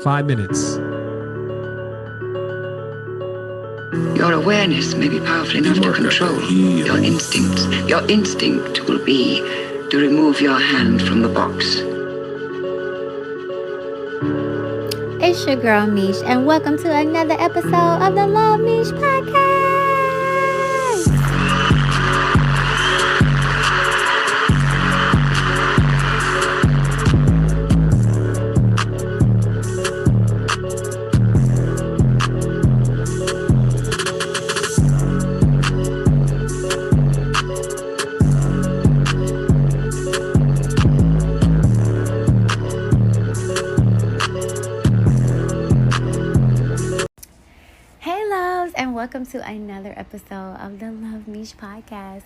5 minutes. Your awareness may be powerful enough to control your instincts. Your instinct will be to remove your hand from the box. It's your girl Meesh, and welcome to another episode of the Luv MEESH Podcast. Welcome to another episode of the Luv MEESH Podcast.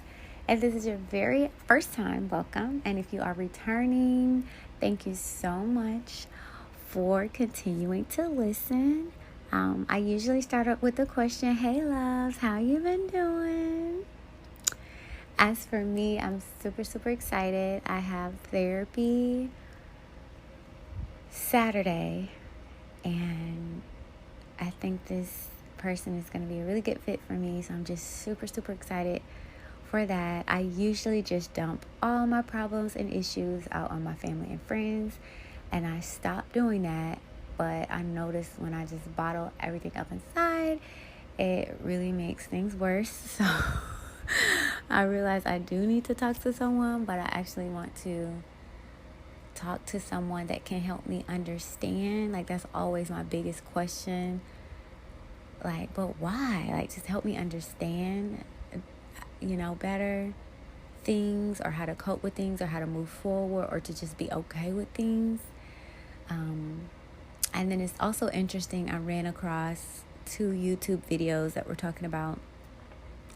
If this is your very first time, welcome. And if you are returning, thank you so much for continuing to listen. I usually start up with the question, hey loves, how you been doing? As for me, I'm super excited. I have therapy Saturday, and I think this person is going to be a really good fit for me, so I'm just super excited for that. I usually just dump all my problems and issues out on my family and friends, and I stopped doing that, but I noticed when I just bottle everything up inside, it really makes things worse. So I realized I do need to talk to someone, but I actually want to talk to someone that can help me understand. Like, that's always my biggest question. Like, but why? Like, just help me understand, better things, or how to cope with things, or how to move forward, or to just be okay with things. And then it's also interesting, I ran across 2 YouTube videos that were talking about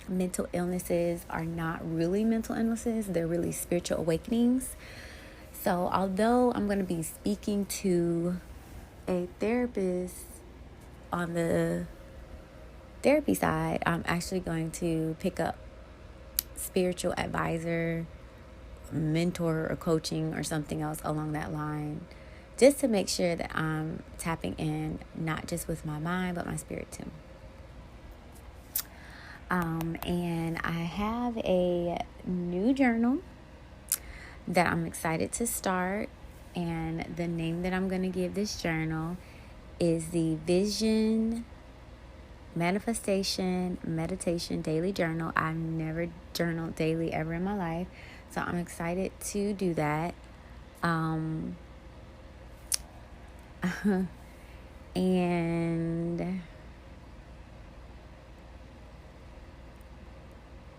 mental illnesses are not really mental illnesses. They're really spiritual awakenings. So although I'm going to be speaking to a therapist on the therapy side, I'm actually going to pick up spiritual advisor, mentor, or coaching, or something else along that line, just to make sure that I'm tapping in not just with my mind but my spirit too. And I have a new journal that I'm excited to start, and the name that I'm going to give this journal is the Vision Manifestation Meditation Daily Journal. I've never journaled daily ever in my life, so I'm excited to do that. And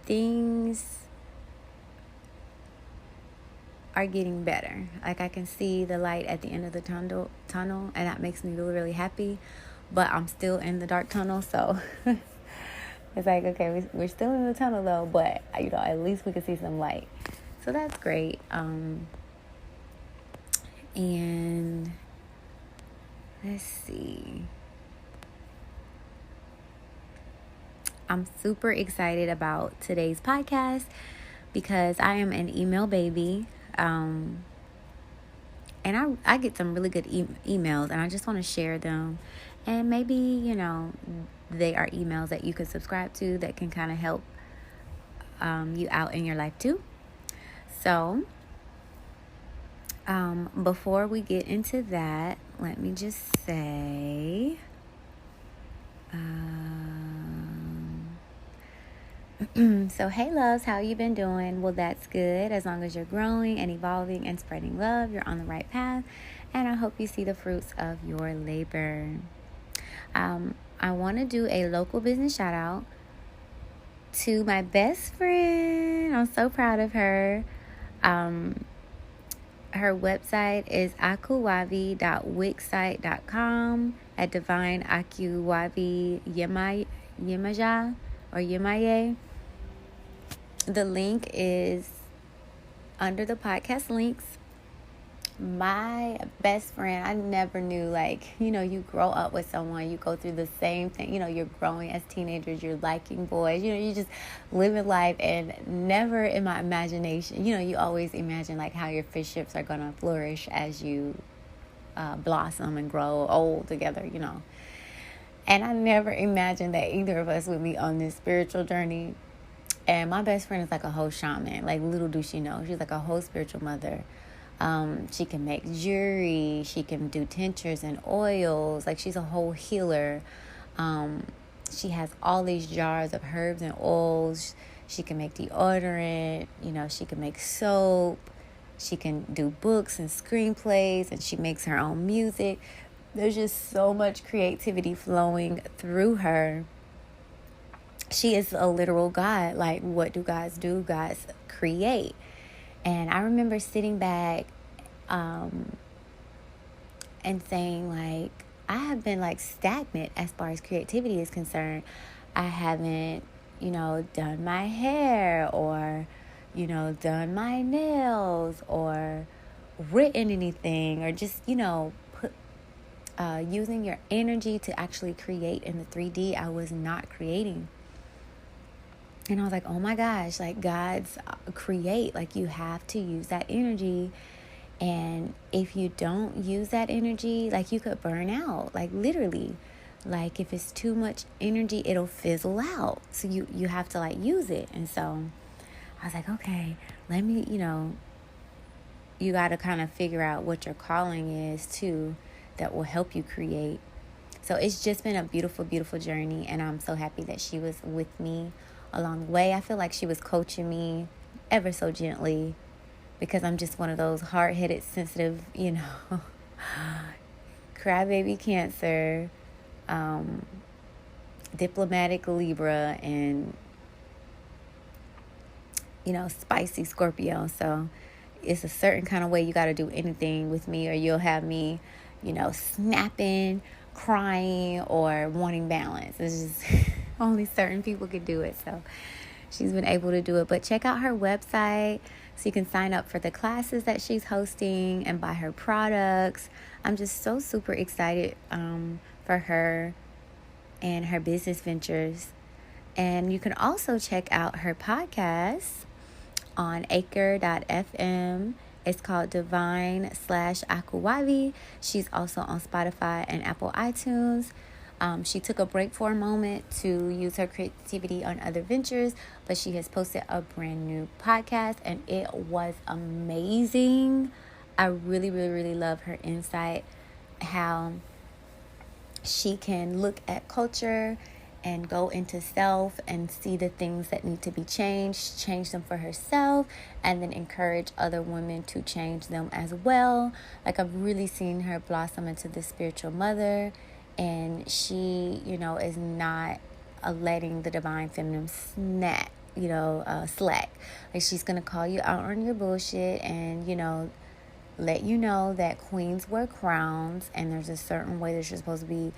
things are getting better. Like, I can see the light at the end of the tunnel, and that makes me really happy. But I'm still in the dark tunnel, so it's like, okay, we're still in the tunnel though, but at least we can see some light. So that's great. And let's see. I'm super excited about today's podcast because I am an email baby. And I get some really good emails, and I just want to share them. And maybe, they are emails that you can subscribe to that can kind of help you out in your life too. So, before we get into that, let me just say, so hey loves, how you been doing? Well, that's good. As long as you're growing and evolving and spreading love, you're on the right path, and I hope you see the fruits of your labor. I want to do a local business shout out to my best friend. I'm so proud of her. Her website is akuwavi.wixsite.com at Divine Akuwavi Yemaja or Yemaye. The link is under the podcast links. My best friend, I never knew, you grow up with someone, you go through the same thing, you're growing as teenagers, you're liking boys, you just living life, and never in my imagination, you always imagine how your friendships are going to flourish as you blossom and grow old together, And I never imagined that either of us would be on this spiritual journey. And my best friend is like a whole shaman. Like, little do she know, she's like a whole spiritual mother. She can make jewelry. She can do tinctures and oils. Like, she's a whole healer. She has all these jars of herbs and oils. She can make deodorant. She can make soap. She can do books and screenplays. And she makes her own music. There's just so much creativity flowing through her. She is a literal God. Like, what do gods do? Gods create. And I remember sitting back and saying, like, I have been, like, stagnant as far as creativity is concerned. I haven't, done my hair or, done my nails or written anything or just, using your energy to actually create in the 3D. I was not creating. And I was like, oh my gosh, like, gods create. Like, you have to use that energy. And if you don't use that energy, like, you could burn out. Like, literally. Like, if it's too much energy, it'll fizzle out. So you have to, like, use it. And so I was like, okay, let me, you got to kind of figure out what your calling is too, that will help you create. So it's just been a beautiful, beautiful journey. And I'm so happy that she was with me along the way. I feel like she was coaching me ever so gently, because I'm just one of those hard-headed, sensitive, crybaby Cancer, diplomatic Libra, and, spicy Scorpio. So it's a certain kind of way you got to do anything with me, or you'll have me, snapping, crying, or wanting balance. It's just only certain people could do it. So she's been able to do it. But check out her website so you can sign up for the classes that she's hosting and buy her products. I'm just so super excited for her and her business ventures. And you can also check out her podcast on Anchor.fm. It's called Divine/Akuwavi. She's also on Spotify and Apple iTunes. She took a break for a moment to use her creativity on other ventures, but she has posted a brand new podcast, and it was amazing. I really, really, really love her insight, how she can look at culture and go into self and see the things that need to be changed, change them for herself, and then encourage other women to change them as well. Like, I've really seen her blossom into this spiritual mother, and she, is not letting the divine feminine slack. Like, she's going to call you out on your bullshit and, let you know that queens wear crowns, and there's a certain way that you're supposed to be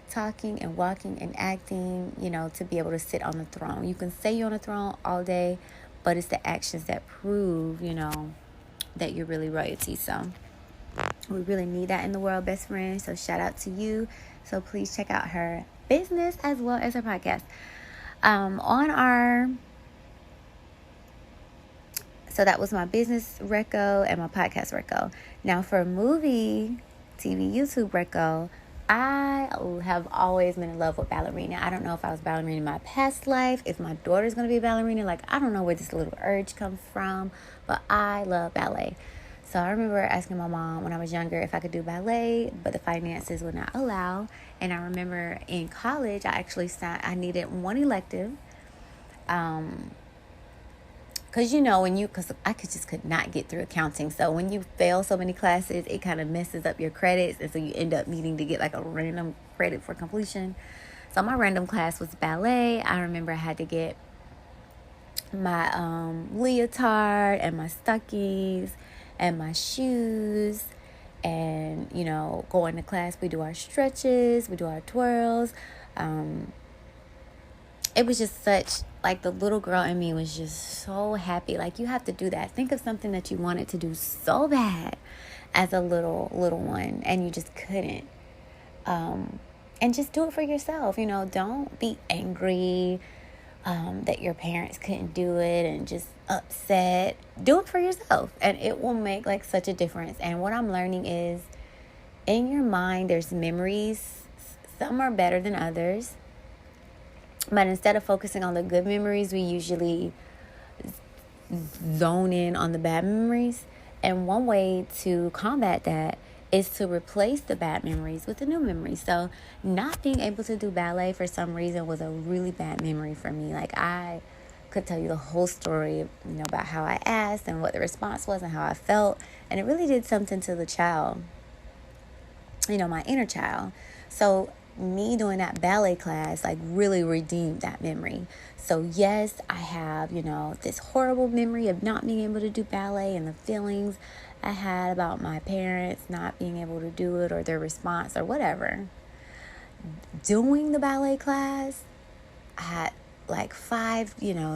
talking and walking and acting, to be able to sit on the throne. You can say you're on the throne all day, but it's the actions that prove, that you're really royalty. So we really need that in the world, best friend. So shout out to you. So please check out her business as well as her podcast. So that was my business reco and my podcast reco. Now for movie, TV, YouTube reco, I have always been in love with ballerina. I don't know if I was ballerina in my past life, if my daughter's going to be a ballerina. Like, I don't know where this little urge comes from, but I love ballet. So I remember asking my mom when I was younger if I could do ballet, but the finances would not allow. And I remember in college, I needed one elective. Because I could not get through accounting. So when you fail so many classes, it kind of messes up your credits. And so you end up needing to get like a random credit for completion. So my random class was ballet. I remember I had to get my leotard and my stockings and my shoes. And, going to class, we do our stretches, we do our twirls. It was just such, like, the little girl in me was just so happy. Like, you have to do that. Think of something that you wanted to do so bad as a little one, and you just couldn't. And just do it for yourself. Don't be angry that your parents couldn't do it and just upset. Do it for yourself, and it will make, like, such a difference. And what I'm learning is in your mind, there's memories. Some are better than others. But instead of focusing on the good memories, we usually zone in on the bad memories. And one way to combat that is to replace the bad memories with a new memory. So not being able to do ballet for some reason was a really bad memory for me. Like, I could tell you the whole story, about how I asked and what the response was and how I felt. And it really did something to the child, my inner child. So me doing that ballet class, like, really redeemed that memory. So yes, I have, this horrible memory of not being able to do ballet and the feelings I had about my parents not being able to do it or their response or whatever. Doing the ballet class, I had like 5,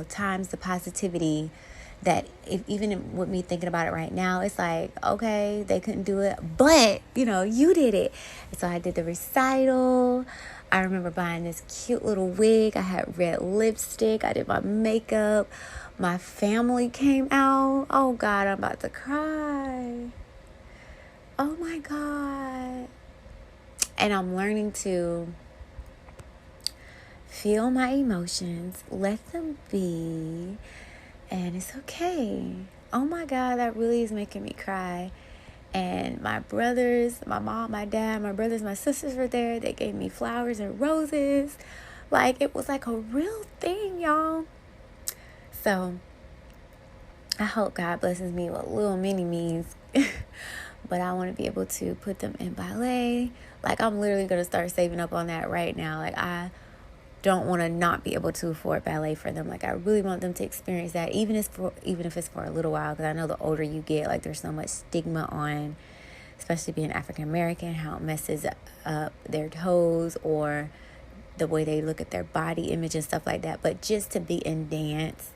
times the positivity that even with me thinking about it right now, it's like, okay, they couldn't do it, but, you did it. And so I did the recital. I remember buying this cute little wig. I had red lipstick. I did my makeup. My family came out. Oh, God, I'm about to cry. Oh, my God. And I'm learning to feel my emotions, let them be, and it's okay. Oh, my God, that really is making me cry. And my brothers, my mom, my dad, my brothers, my sisters were there. They gave me flowers and roses. Like, it was like a real thing, y'all. So I hope God blesses me with little mini me's. But I want to be able to put them in ballet. Like, I'm literally going to start saving up on that right now. Like, I don't want to not be able to afford ballet for them. Like, I really want them to experience that, even if it's for a little while, because I know the older you get, like, there's so much stigma on, especially being African American, how it messes up their toes or the way they look at their body image and stuff like that. But just to be in dance,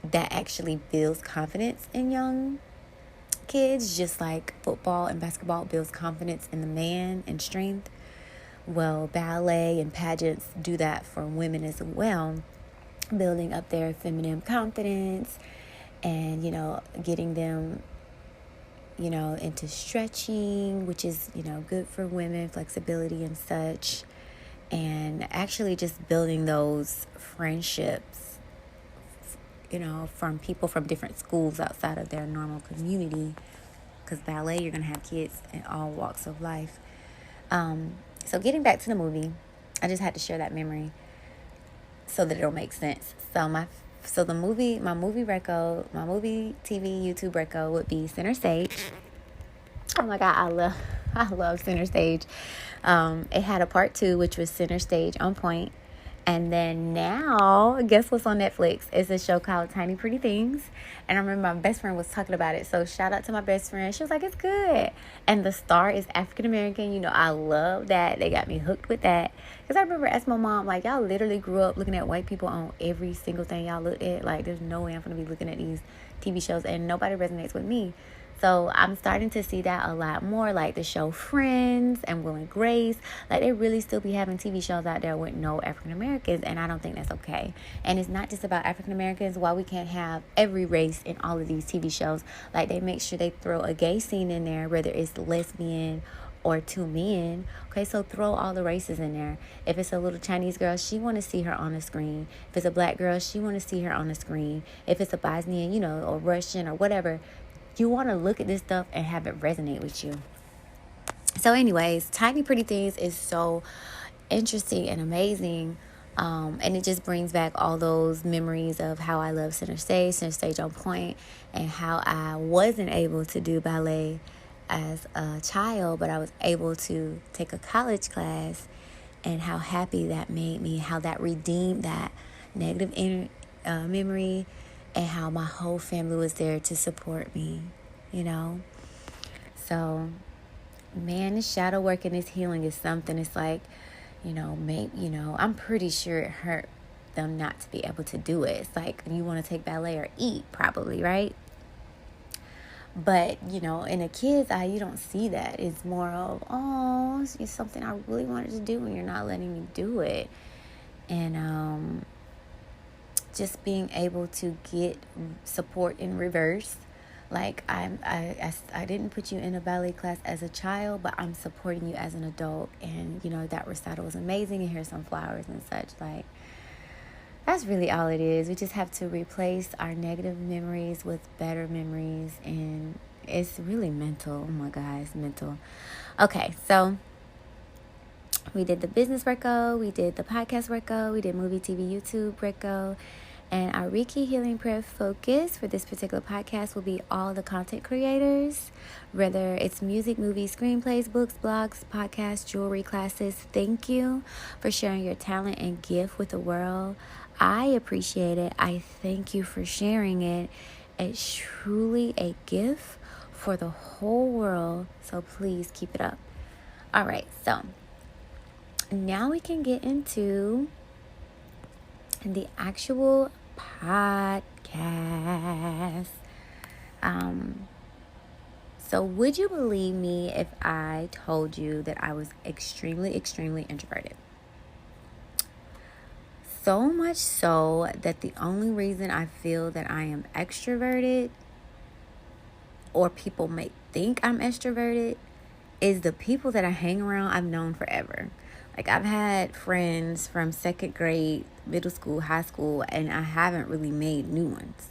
that actually builds confidence in young kids, just like football and basketball builds confidence in the man and strength. Well, ballet and pageants do that for women as well, building up their feminine confidence and, getting them, into stretching, which is, good for women, flexibility and such, and actually just building those friendships, from people from different schools outside of their normal community, because ballet, you're going to have kids in all walks of life. So getting back to the movie, I just had to share that memory so that it'll make sense. My movie TV YouTube reco would be Center Stage. Oh my God, I love Center Stage. It had a part 2, which was Center Stage on Point. And then now, guess what's on Netflix? It's a show called Tiny Pretty Things. And I remember my best friend was talking about it. So shout out to my best friend. She was like, it's good. And the star is African American. I love that. They got me hooked with that. Because I remember asking my mom, like, y'all literally grew up looking at white people on every single thing y'all looked at. Like, there's no way I'm going to be looking at these TV shows. And nobody resonates with me. So I'm starting to see that a lot more, like the show Friends and Will and Grace. Like, they really still be having TV shows out there with no African Americans, and I don't think that's okay. And it's not just about African Americans. Why we can't have every race in all of these TV shows? Like, they make sure they throw a gay scene in there, whether it's lesbian or 2 men. Okay, so throw all the races in there. If it's a little Chinese girl, she want to see her on the screen. If it's a black girl, she want to see her on the screen. If it's a Bosnian, or Russian or whatever, you want to look at this stuff and have it resonate with you. So anyways, Tiny Pretty Things is so interesting and amazing. And it just brings back all those memories of how I love Center Stage on Point, and how I wasn't able to do ballet as a child, but I was able to take a college class, and how happy that made me, how that redeemed that negative memory, and how my whole family was there to support me, So, man, this shadow work and this healing is something. It's like, I'm pretty sure it hurt them not to be able to do it. It's like, you want to take ballet or eat, probably, right? But, in a kid's eye, you don't see that. It's more of, oh, it's something I really wanted to do, and you're not letting me do it. And, just being able to get support in reverse, Like, I didn't put you in a ballet class as a child, but I'm supporting you as an adult. And, that recital was amazing. And here's some flowers and such. Like, that's really all it is. We just have to replace our negative memories with better memories. And it's really mental. Oh, my God, it's mental. Okay, so we did the business worko. We did the podcast worko. We did movie, TV, YouTube worko. And our Reiki healing prayer focus for this particular podcast will be all the content creators, whether it's music, movies, screenplays, books, blogs, podcasts, jewelry classes. Thank you for sharing your talent and gift with the world. I appreciate it. I thank you for sharing it. It's truly a gift for the whole world. So please keep it up. All right. So now we can get into the actual podcast. So would you believe me if I told you that I was extremely, extremely introverted? So much so that the only reason I feel that I am extroverted, or people may think I'm extroverted, is the people that I hang around I've known forever. Like, I've had friends from second grade, middle school, high school, and I haven't really made new ones.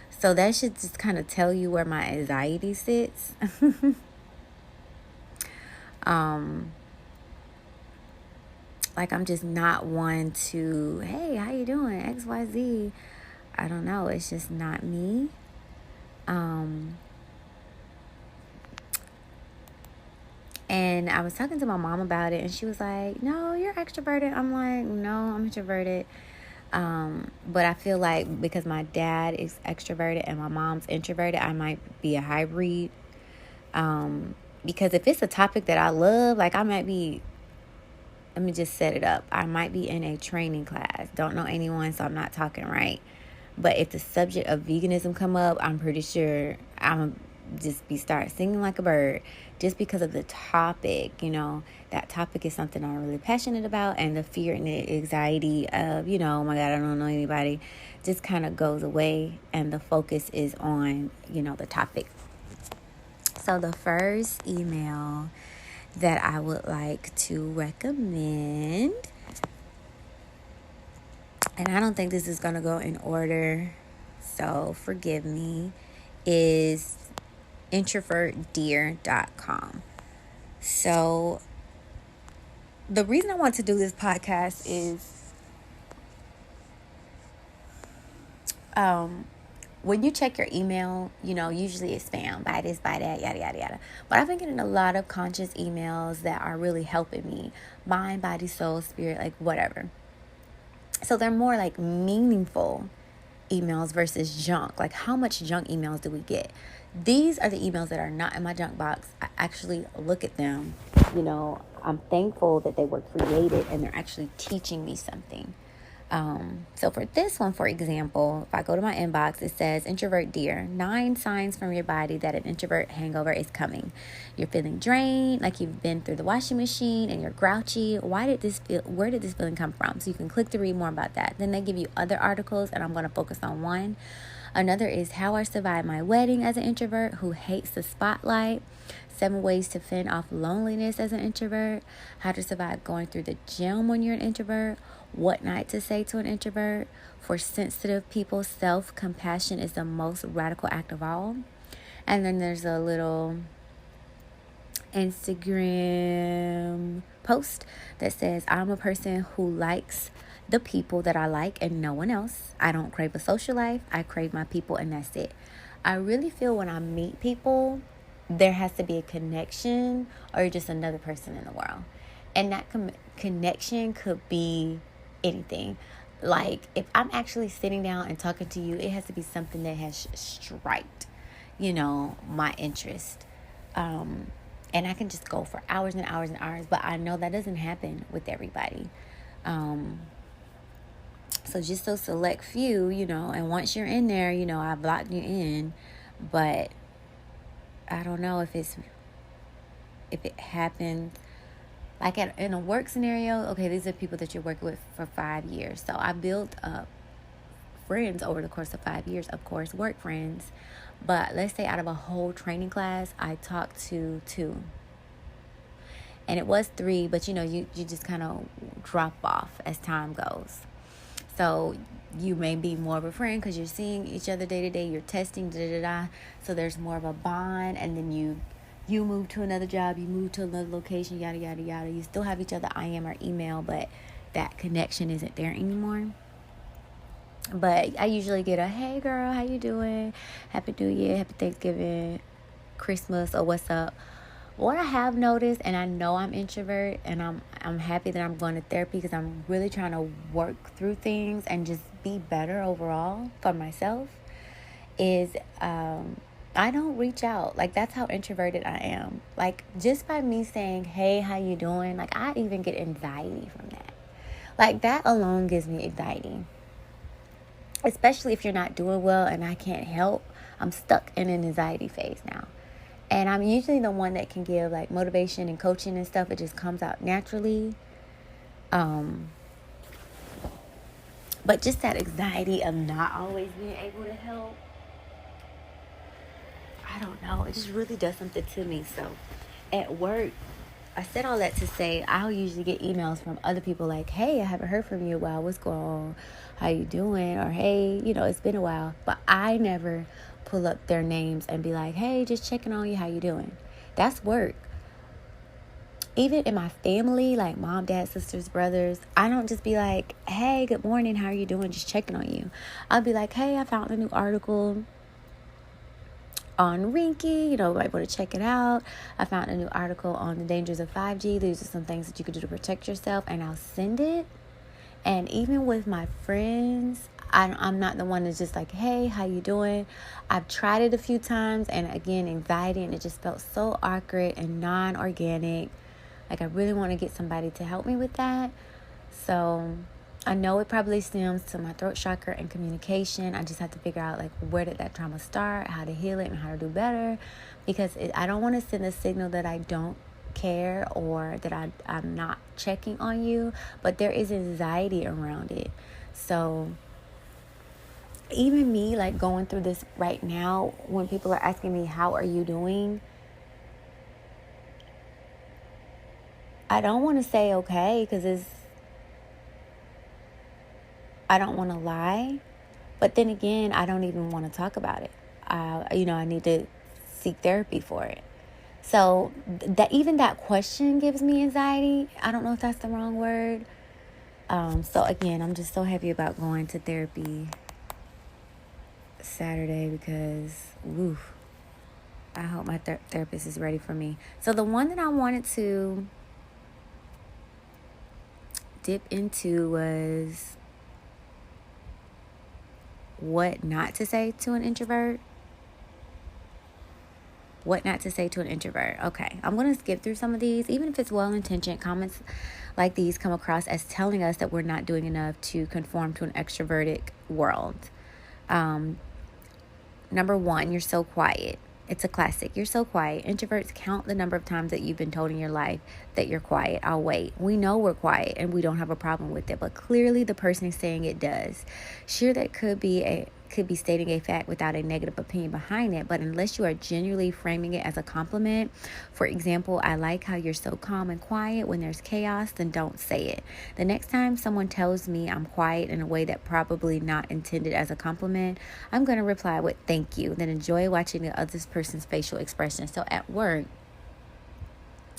So that should just kind of tell you where my anxiety sits. Like, I'm just not one to, hey, how you doing? XYZ. I don't know. It's just not me. And I was talking to my mom about it, and she was like, no, you're extroverted. I'm like, no, I'm introverted. But I feel like because my dad is extroverted and my mom's introverted, I might be a hybrid. Because if it's a topic that I love, like, I might be, let me just set it up. I might be in a training class. Don't know anyone, so I'm not talking right. But if the subject of veganism come up, I'm pretty sure I'm just start singing like a bird, just because of the topic. That topic is something I'm really passionate about, and the fear and the anxiety of, oh my God, I don't know anybody, just kind of goes away, and the focus is on, the topic. So the first email that I would like to recommend, and I don't think this is going to go in order, so forgive me, is introvertdear.com. So the reason I want to do this podcast is when you check your email, usually it's spam, buy this, buy that, yada, yada, yada. But I've been getting a lot of conscious emails that are really helping me. Mind, body, soul, spirit, like whatever. So they're more like meaningful emails versus junk. Like, how much junk emails do we get? These are the emails that are not in my junk box. I actually look at them. I'm thankful that they were created and they're actually teaching me something. So for this one, for example, if I go to my inbox, it says, Introvert Dear, 9 signs from your body that an introvert hangover is coming. You're feeling drained, like you've been through the washing machine, and you're grouchy. Where did this feeling come from? So you can click to read more about that. Then they give you other articles, and I'm going to focus on one. Another is how I survived my wedding as an introvert who hates the spotlight. 7 ways to fend off loneliness as an introvert. How to survive going through the gym when you're an introvert. What not to say to an introvert. For sensitive people, self-compassion is the most radical act of all. And then there's a little Instagram post that says, I'm a person who likes the people that I like and no one else. I don't crave a social life. I crave my people, and that's it. I really feel when I meet people, there has to be a connection, or you're just another person in the world. And that connection could be anything. Like, if I'm actually sitting down and talking to you, it has to be something that has striked, my interest. And I can just go for hours and hours and hours, but I know that doesn't happen with everybody. So just those select few, and once you're in there, I blocked you in, but I don't know if it happens like in a work scenario. Okay, these are people that you're working with for 5 years. So I built up friends over the course of 5 years, of course, work friends. But let's say out of a whole training class, I talked to 2. And it was 3, but you just kind of drop off as time goes. So you may be more of a friend because you're seeing each other day to day. You're testing, So there's more of a bond. And then you move to another job. You move to another location, yada, yada, yada. You still have each other IM or email, but that connection isn't there anymore. But I usually get a, hey, girl, how you doing? Happy New Year, Happy Thanksgiving, Christmas, or what's up? What I have noticed, and I know I'm introvert, and I'm happy that I'm going to therapy because I'm really trying to work through things and just be better overall for myself, is I don't reach out. Like, that's how introverted I am. Like, just by me saying, hey, how you doing? Like, I even get anxiety from that. Like, that alone gives me anxiety. Especially if you're not doing well and I can't help. I'm stuck in an anxiety phase now. And I'm usually the one that can give like motivation and coaching and stuff. It just comes out naturally. But just that anxiety of not always being able to help. I don't know. It just really does something to me. So at work, I said all that to say I'll usually get emails from other people like, hey, I haven't heard from you in a while. What's going on? How you doing? Or, hey, it's been a while. But I never pull up their names and be like, hey, just checking on you. How you doing? That's work. Even in my family, like mom, dad, sisters, brothers, I don't just be like, hey, good morning. How are you doing? Just checking on you. I'll be like, hey, I found a new article on Rinky, might want to check it out. I found a new article on the dangers of 5G. These are some things that you could do to protect yourself, and I'll send it. And even with my friends, I'm not the one that's just like, hey, how you doing? I've tried it a few times, and again, anxiety, and it just felt so awkward and non-organic. Like, I really want to get somebody to help me with that. So I know it probably stems to my throat chakra and communication. I just have to figure out, like, where did that trauma start, how to heal it, and how to do better. Because I don't want to send a signal that I don't care or that I'm not checking on you. But there is anxiety around it. So even me, like, going through this right now, when people are asking me, how are you doing? I don't want to say okay, because I don't want to lie. But then again, I don't even want to talk about it. I need to seek therapy for it. So even that question gives me anxiety. I don't know if that's the wrong word. So again, I'm just so happy about going to therapy Saturday because, I hope my therapist is ready for me. So the one that I wanted to dip into was what not to say to an introvert. What not to say to an introvert. Okay, I'm going to skip through some of these. Even if it's well-intentioned, comments like these come across as telling us that we're not doing enough to conform to an extroverted world. Number 1, you're so quiet. It's a classic. You're so quiet. Introverts count the number of times that you've been told in your life that you're quiet. I'll wait. We know we're quiet and we don't have a problem with it, but clearly the person saying it does. Sure, that could be stating a fact without a negative opinion behind it, but unless you are genuinely framing it as a compliment, for example, I like how you're so calm and quiet when there's chaos, then don't say it. The next time someone tells me I'm quiet in a way that probably not intended as a compliment, I'm going to reply with thank you, then enjoy watching the other person's facial expression. So at work,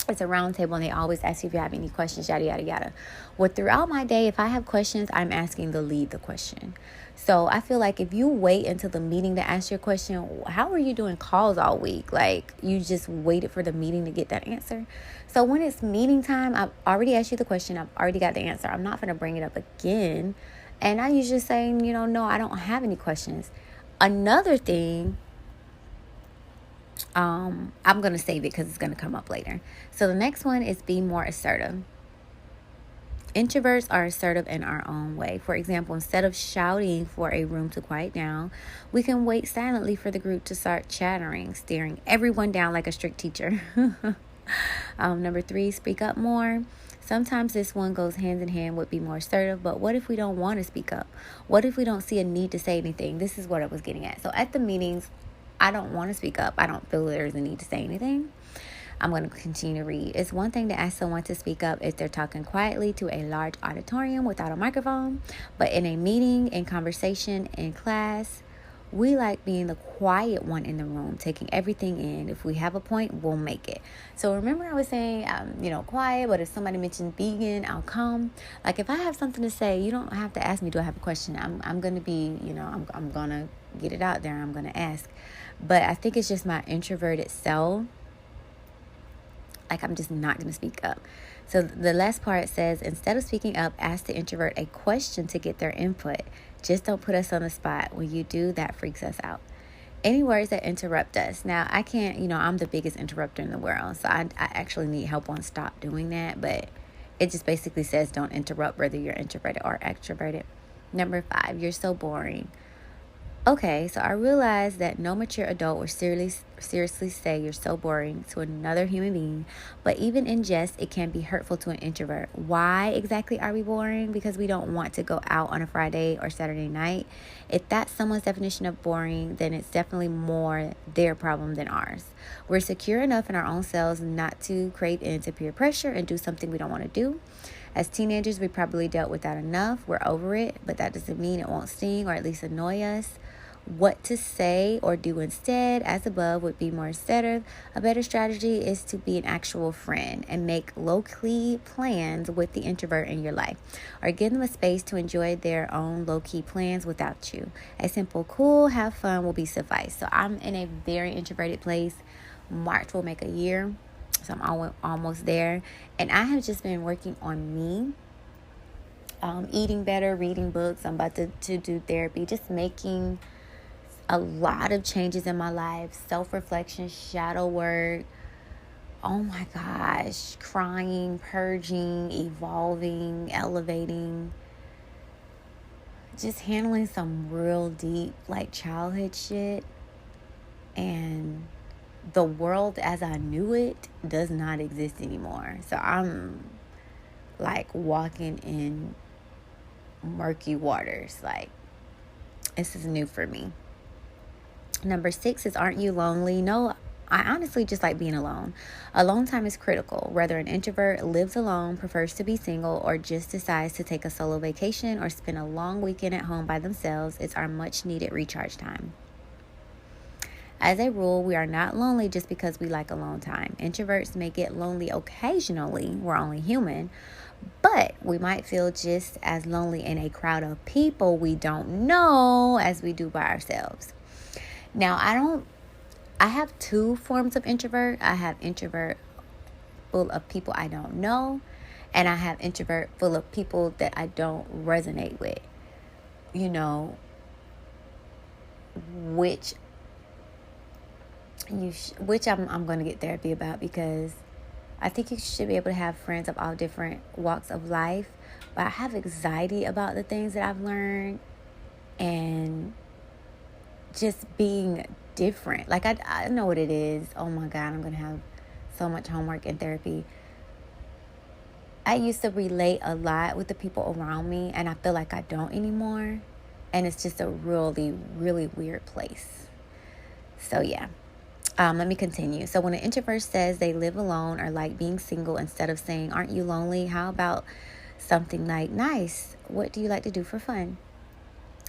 it's a round table and they always ask you if you have any questions, yada, yada, yada. Well, throughout my day, if I have questions, I'm asking the lead the question. So I feel like if you wait until the meeting to ask your question, how are you doing calls all week? Like, you just waited for the meeting to get that answer. So when it's meeting time, I've already asked you the question. I've already got the answer. I'm not going to bring it up again. And I usually say, no, I don't have any questions. Another thing, I'm going to save it because it's going to come up later. So the next one is be more assertive. Introverts are assertive in our own way. For example, instead of shouting for a room to quiet down, we can wait silently for the group to start chattering, staring everyone down like a strict teacher. Number 3, speak up more. Sometimes this one goes hand in hand with be more assertive, but what if we don't want to speak up? What if we don't see a need to say anything? This is what I was getting at. So at the meetings, I don't want to speak up. I don't feel there's a need to say anything. I'm going to continue to read. It's one thing to ask someone to speak up if they're talking quietly to a large auditorium without a microphone. But in a meeting, in conversation, in class, we like being the quiet one in the room, taking everything in. If we have a point, we'll make it. So remember I was saying, quiet, but if somebody mentioned vegan, I'll come. Like if I have something to say, you don't have to ask me, do I have a question? I'm going to be, I'm going to get it out there. I'm going to ask. But I think it's just my introverted self. Like I'm just not going to speak up. So the last part says, instead of speaking up, ask the introvert a question to get their input. Just don't put us on the spot. When you do, that freaks us out. Any words that interrupt us. Now, I can't, I'm the biggest interrupter in the world. So I actually need help on stop doing that. But it just basically says don't interrupt whether you're introverted or extroverted. Number 5, you're so boring. Okay, so I realize that no mature adult will seriously say you're so boring to another human being, but even in jest, it can be hurtful to an introvert. Why exactly are we boring? Because we don't want to go out on a Friday or Saturday night. If that's someone's definition of boring, then it's definitely more their problem than ours. We're secure enough in our own selves not to crave into peer pressure and do something we don't want to do. As teenagers, we probably dealt with that enough. We're over it, but that doesn't mean it won't sting or at least annoy us. What to say or do instead, as above, would be more assertive. A better strategy is to be an actual friend and make low-key plans with the introvert in your life, or give them a space to enjoy their own low-key plans without you. A simple, cool, have fun will be suffice. So I'm in a very introverted place. March will make a year, so I'm almost there. And I have just been working on me. Eating better, reading books. I'm about to do therapy, just making a lot of changes in my life. Self-reflection, shadow work. Oh my gosh. Crying, purging, evolving, elevating. Just handling some real deep, childhood shit. And the world as I knew it does not exist anymore. So I'm walking in murky waters. This is new for me. Number 6 is, aren't you lonely? No, I honestly just like being alone. Alone time is critical. Whether an introvert lives alone, prefers to be single, or just decides to take a solo vacation or spend a long weekend at home by themselves, it's our much needed recharge time. As a rule, we are not lonely just because we like alone time. Introverts may get lonely occasionally. We're only human. But we might feel just as lonely in a crowd of people we don't know as we do by ourselves. Now, I have 2 forms of introvert. I have introvert full of people I don't know, and I have introvert full of people that I don't resonate with. Which I'm going to get therapy about, because I think you should be able to have friends of all different walks of life. But I have anxiety about the things that I've learned and just being different. I know what it is. Oh my God, I'm going to have so much homework in therapy. I used to relate a lot with the people around me, and I feel like I don't anymore. And it's just a really, really weird place. So yeah. Let me continue. So when an introvert says they live alone or like being single, instead of saying, aren't you lonely? How about something like, nice, what do you like to do for fun?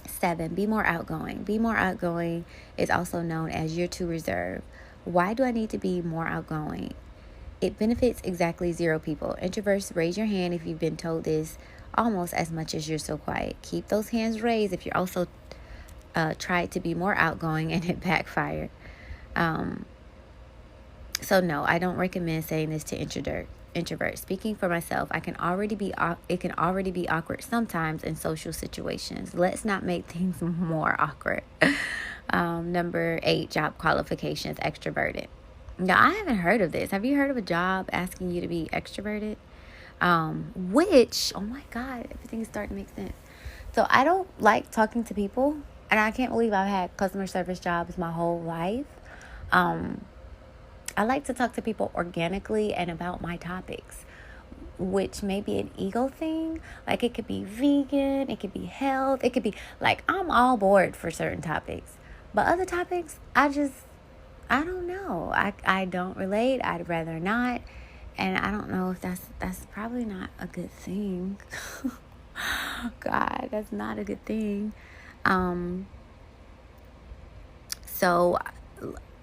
7, be more outgoing. Be more outgoing is also known as you're too reserved. Why do I need to be more outgoing? It benefits exactly 0 people. Introverts, raise your hand if you've been told this almost as much as you're so quiet. Keep those hands raised if you're also tried to be more outgoing and it backfired. So no, I don't recommend saying this to introverts. Speaking for myself, it can already be awkward sometimes in social situations. Let's not make things more awkward. Number 8, job qualifications, extroverted. Now, I haven't heard of this. Have you heard of a job asking you to be extroverted? Which, oh my God, everything is starting to make sense. So I don't like talking to people, and I can't believe I've had customer service jobs my whole life. I like to talk to people organically and about my topics, which may be an ego thing. It could be vegan, it could be health, it could be I'm all board for certain topics. But other topics, I don't know. I don't relate. I'd rather not. And I don't know if that's probably not a good thing. God, that's not a good thing. So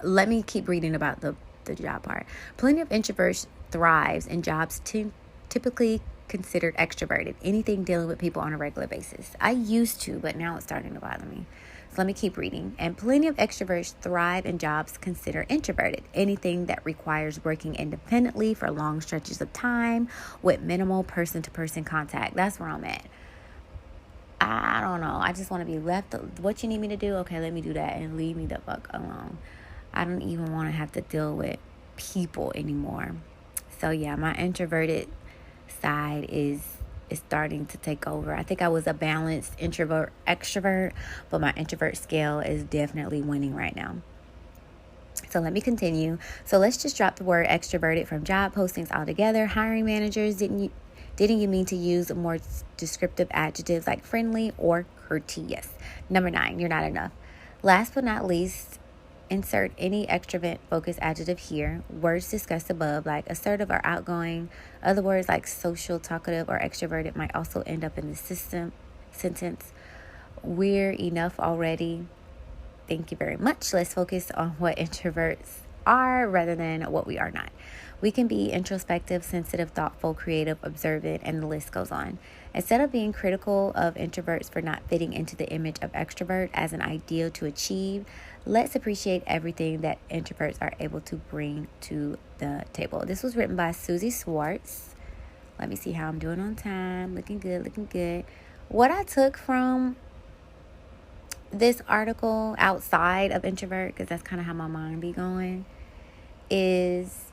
let me keep reading about the job part. Plenty of introverts thrives in jobs typically considered extroverted. Anything dealing with people on a regular basis. I used to, but now it's starting to bother me. So let me keep reading. And plenty of extroverts thrive in jobs considered introverted. Anything that requires working independently for long stretches of time with minimal person-to-person contact. That's where I'm at. I don't know. I just want to be left. What you need me to do? Okay, let me do that and leave me the fuck alone. I don't even want to have to deal with people anymore. So yeah, my introverted side is starting to take over. I think I was a balanced introvert extrovert, but my introvert scale is definitely winning right now. So let me continue. So let's just drop the word extroverted from job postings altogether. Hiring managers, didn't you mean to use more descriptive adjectives like friendly or courteous? Number 9, you're not enough. Last but not least, insert any extrovert focused adjective here. Words discussed above like assertive or outgoing. Other words like social, talkative, or extroverted might also end up in the sentence. We're enough already. Thank you very much. Let's focus on what introverts are rather than what we are not. We can be introspective, sensitive, thoughtful, creative, observant, and the list goes on. Instead of being critical of introverts for not fitting into the image of extrovert as an ideal to achieve, let's appreciate everything that introverts are able to bring to the table. This was written by Susie Swartz. Let me see how I'm doing on time. Looking good. What I took from this article outside of introvert, because that's kind of how my mind be going, is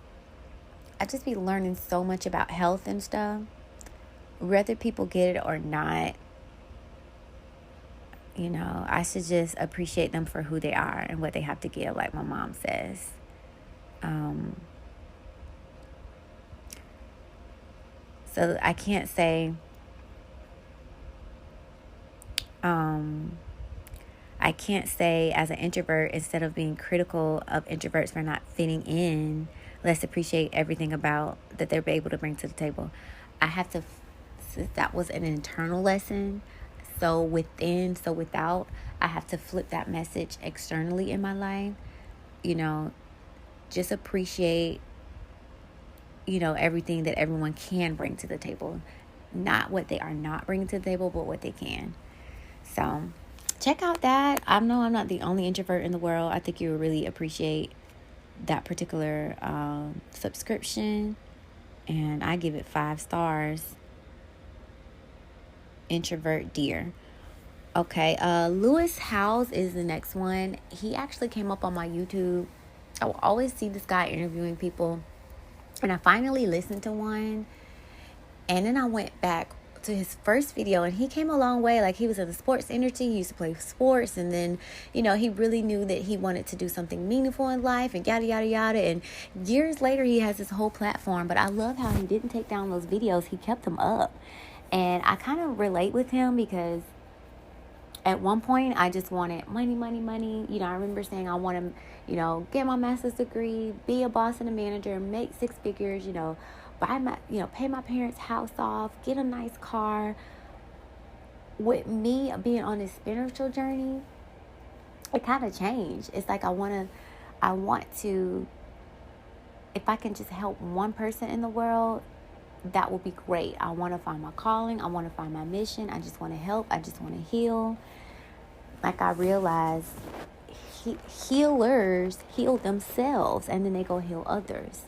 I just be learning so much about health and stuff. Whether people get it or not, I should just appreciate them for who they are and what they have to give, like my mom says. So I can't say as an introvert, instead of being critical of introverts for not fitting in, let's appreciate everything about that they're able to bring to the table. I have to, since that was an internal lesson, so within, so without, I have to flip that message externally in my life. Just appreciate, everything that everyone can bring to the table. Not what they are not bringing to the table, but what they can. So check out that. I know I'm not the only introvert in the world. I think you will really appreciate that particular subscription, and I give it 5 stars. Introvert dear. Okay, Lewis Howes is the next one. He actually came up on my YouTube. I will always see this guy interviewing people, and I finally listened to one, and then I went back to his first video, and he came a long way. Like, he was in the sports industry. He used to play sports, and then he really knew that he wanted to do something meaningful in life, and yada yada yada. And years later, he has this whole platform. But I love how he didn't take down those videos. He kept them up, and I kind of relate with him because at one point I just wanted money. I remember saying I want to get my master's degree, be a boss and a manager, make 6 figures, buy my, pay my parents' house off, get a nice car. With me being on this spiritual journey, it kind of changed. It's like I want to, if I can just help one person in the world, that would be great. I want to find my calling. I want to find my mission. I just want to help. I just want to heal. Like, I realized healers heal themselves, and then they go heal others.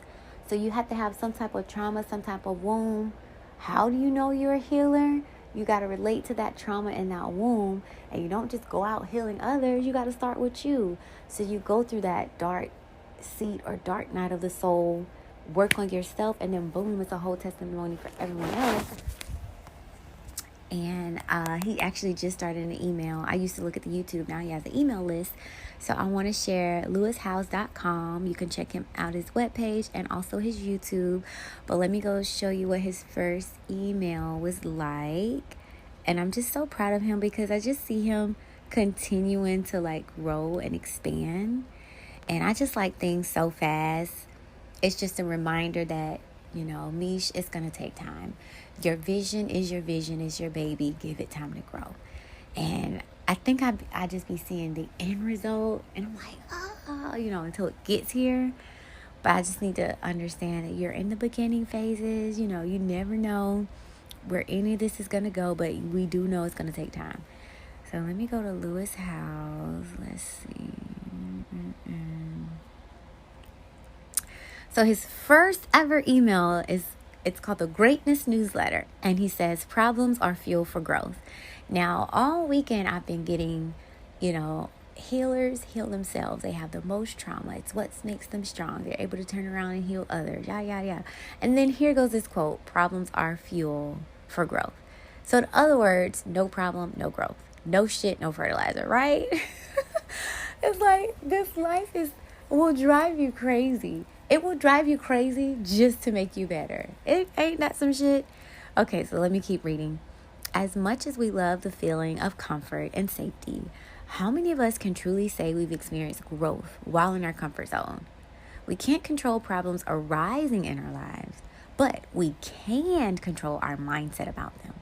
So you have to have some type of trauma, some type of wound. How do you know you're a healer? You got to relate to that trauma and that wound. And you don't just go out healing others. You got to start with you. So you go through that dark seat or dark night of the soul, work on yourself, and then boom, it's a whole testimony for everyone else. And he actually just started an email. I used to look at the YouTube. Now he has an email list. So I want to share lewishowes.com. You can check him out, his webpage, and also his YouTube. But let me go show you what his first email was like. And I'm just so proud of him because I just see him continuing to like grow and expand. And I just like things so fast. It's just a reminder that, you know, Meesh, it's going to take time. Your vision is your baby. Give it time to grow. And I think I just be seeing the end result. And I'm like, oh, you know, until it gets here. But I just need to understand that you're in the beginning phases. You know, you never know where any of this is going to go. But we do know it's going to take time. So let me go to Lewis' house. Let's see. So his first ever email it's called the Greatness Newsletter. And he says, problems are fuel for growth. Now, all weekend I've been getting, you know, healers heal themselves. They have the most trauma. It's what makes them strong. They're able to turn around and heal others. Yada, yada, yada. And then here goes this quote, problems are fuel for growth. So in other words, no problem, no growth. No shit, no fertilizer, right? It's like this life will drive you crazy. It will drive you crazy just to make you better. It ain't that some shit? Okay, so let me keep reading. As much as we love the feeling of comfort and safety, how many of us can truly say we've experienced growth while in our comfort zone? We can't control problems arising in our lives, but we can control our mindset about them.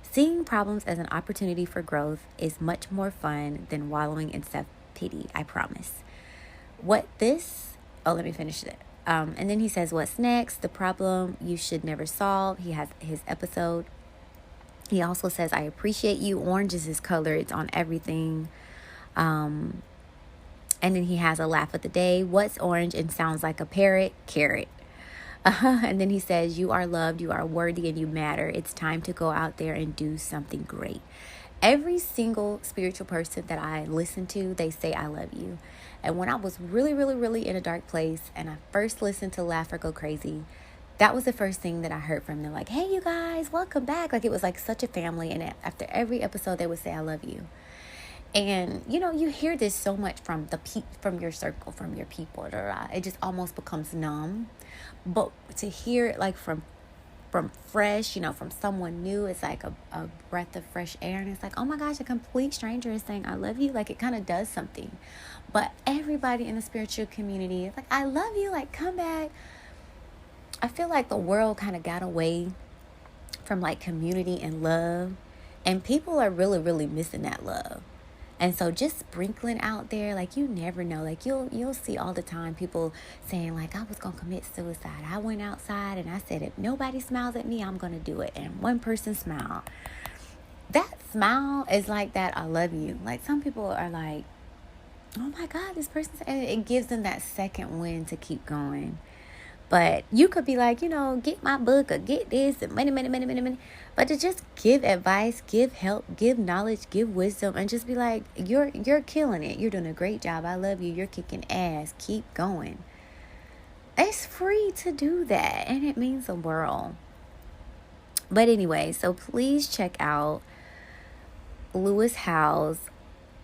Seeing problems as an opportunity for growth is much more fun than wallowing in self-pity, I promise. Let me finish it. And then he says, what's next? The problem you should never solve. He has his episode. He also says, I appreciate you. Orange is his color. It's on everything. And then he has a laugh of the day. What's orange and sounds like a parrot? Carrot. And then he says, you are loved, you are worthy, and you matter. It's time to go out there and do something great. Every single spiritual person that I listen to, they say, I love you. And when I was really, really, really in a dark place and I first listened to Laugh or Go Crazy, that was the first thing that I heard from them. Like, hey, you guys, welcome back. Like, it was like such a family. And after every episode, they would say, I love you. And, you know, you hear this so much from from your circle, from your people. It just almost becomes numb. But to hear it like from fresh, you know, from someone new, it's like a breath of fresh air. And it's like, oh my gosh, a complete stranger is saying, I love you. Like, it kind of does something. But everybody in the spiritual community is like, I love you. Like, come back. I feel like the world kind of got away from like community and love. And people are really, really missing that love. And so just sprinkling out there, like, you never know. Like, you'll see all the time people saying, like, I was going to commit suicide. I went outside and I said, if nobody smiles at me, I'm going to do it. And one person smiled. That smile is like that, I love you. Like, some people are like, oh my God, this person. And it gives them that second wind to keep going. But you could be like, you know, get my book or get this and money. But to just give advice, give help, give knowledge, give wisdom, and just be like, you're killing it. You're doing a great job. I love you. You're kicking ass. Keep going. It's free to do that, and it means the world. But anyway, so please check out Lewis House.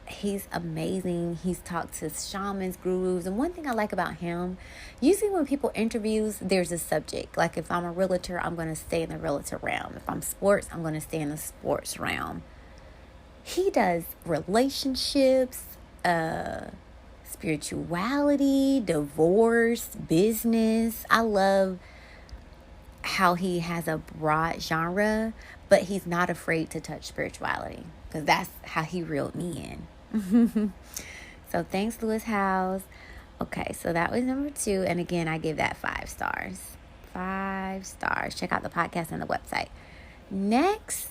He's amazing. He's talked to shamans, gurus. And one thing I like about him, usually when people interviews, there's a subject. Like if I'm a realtor, I'm going to stay in the realtor realm. If I'm sports, I'm going to stay in the sports realm. He does relationships, spirituality, divorce, business. I love how he has a broad genre, but he's not afraid to touch spirituality because that's how he reeled me in. So thanks, Lewis House. Okay, so that was number 2. And again, I give that 5 stars. 5 stars. Check out the podcast and the website. Next,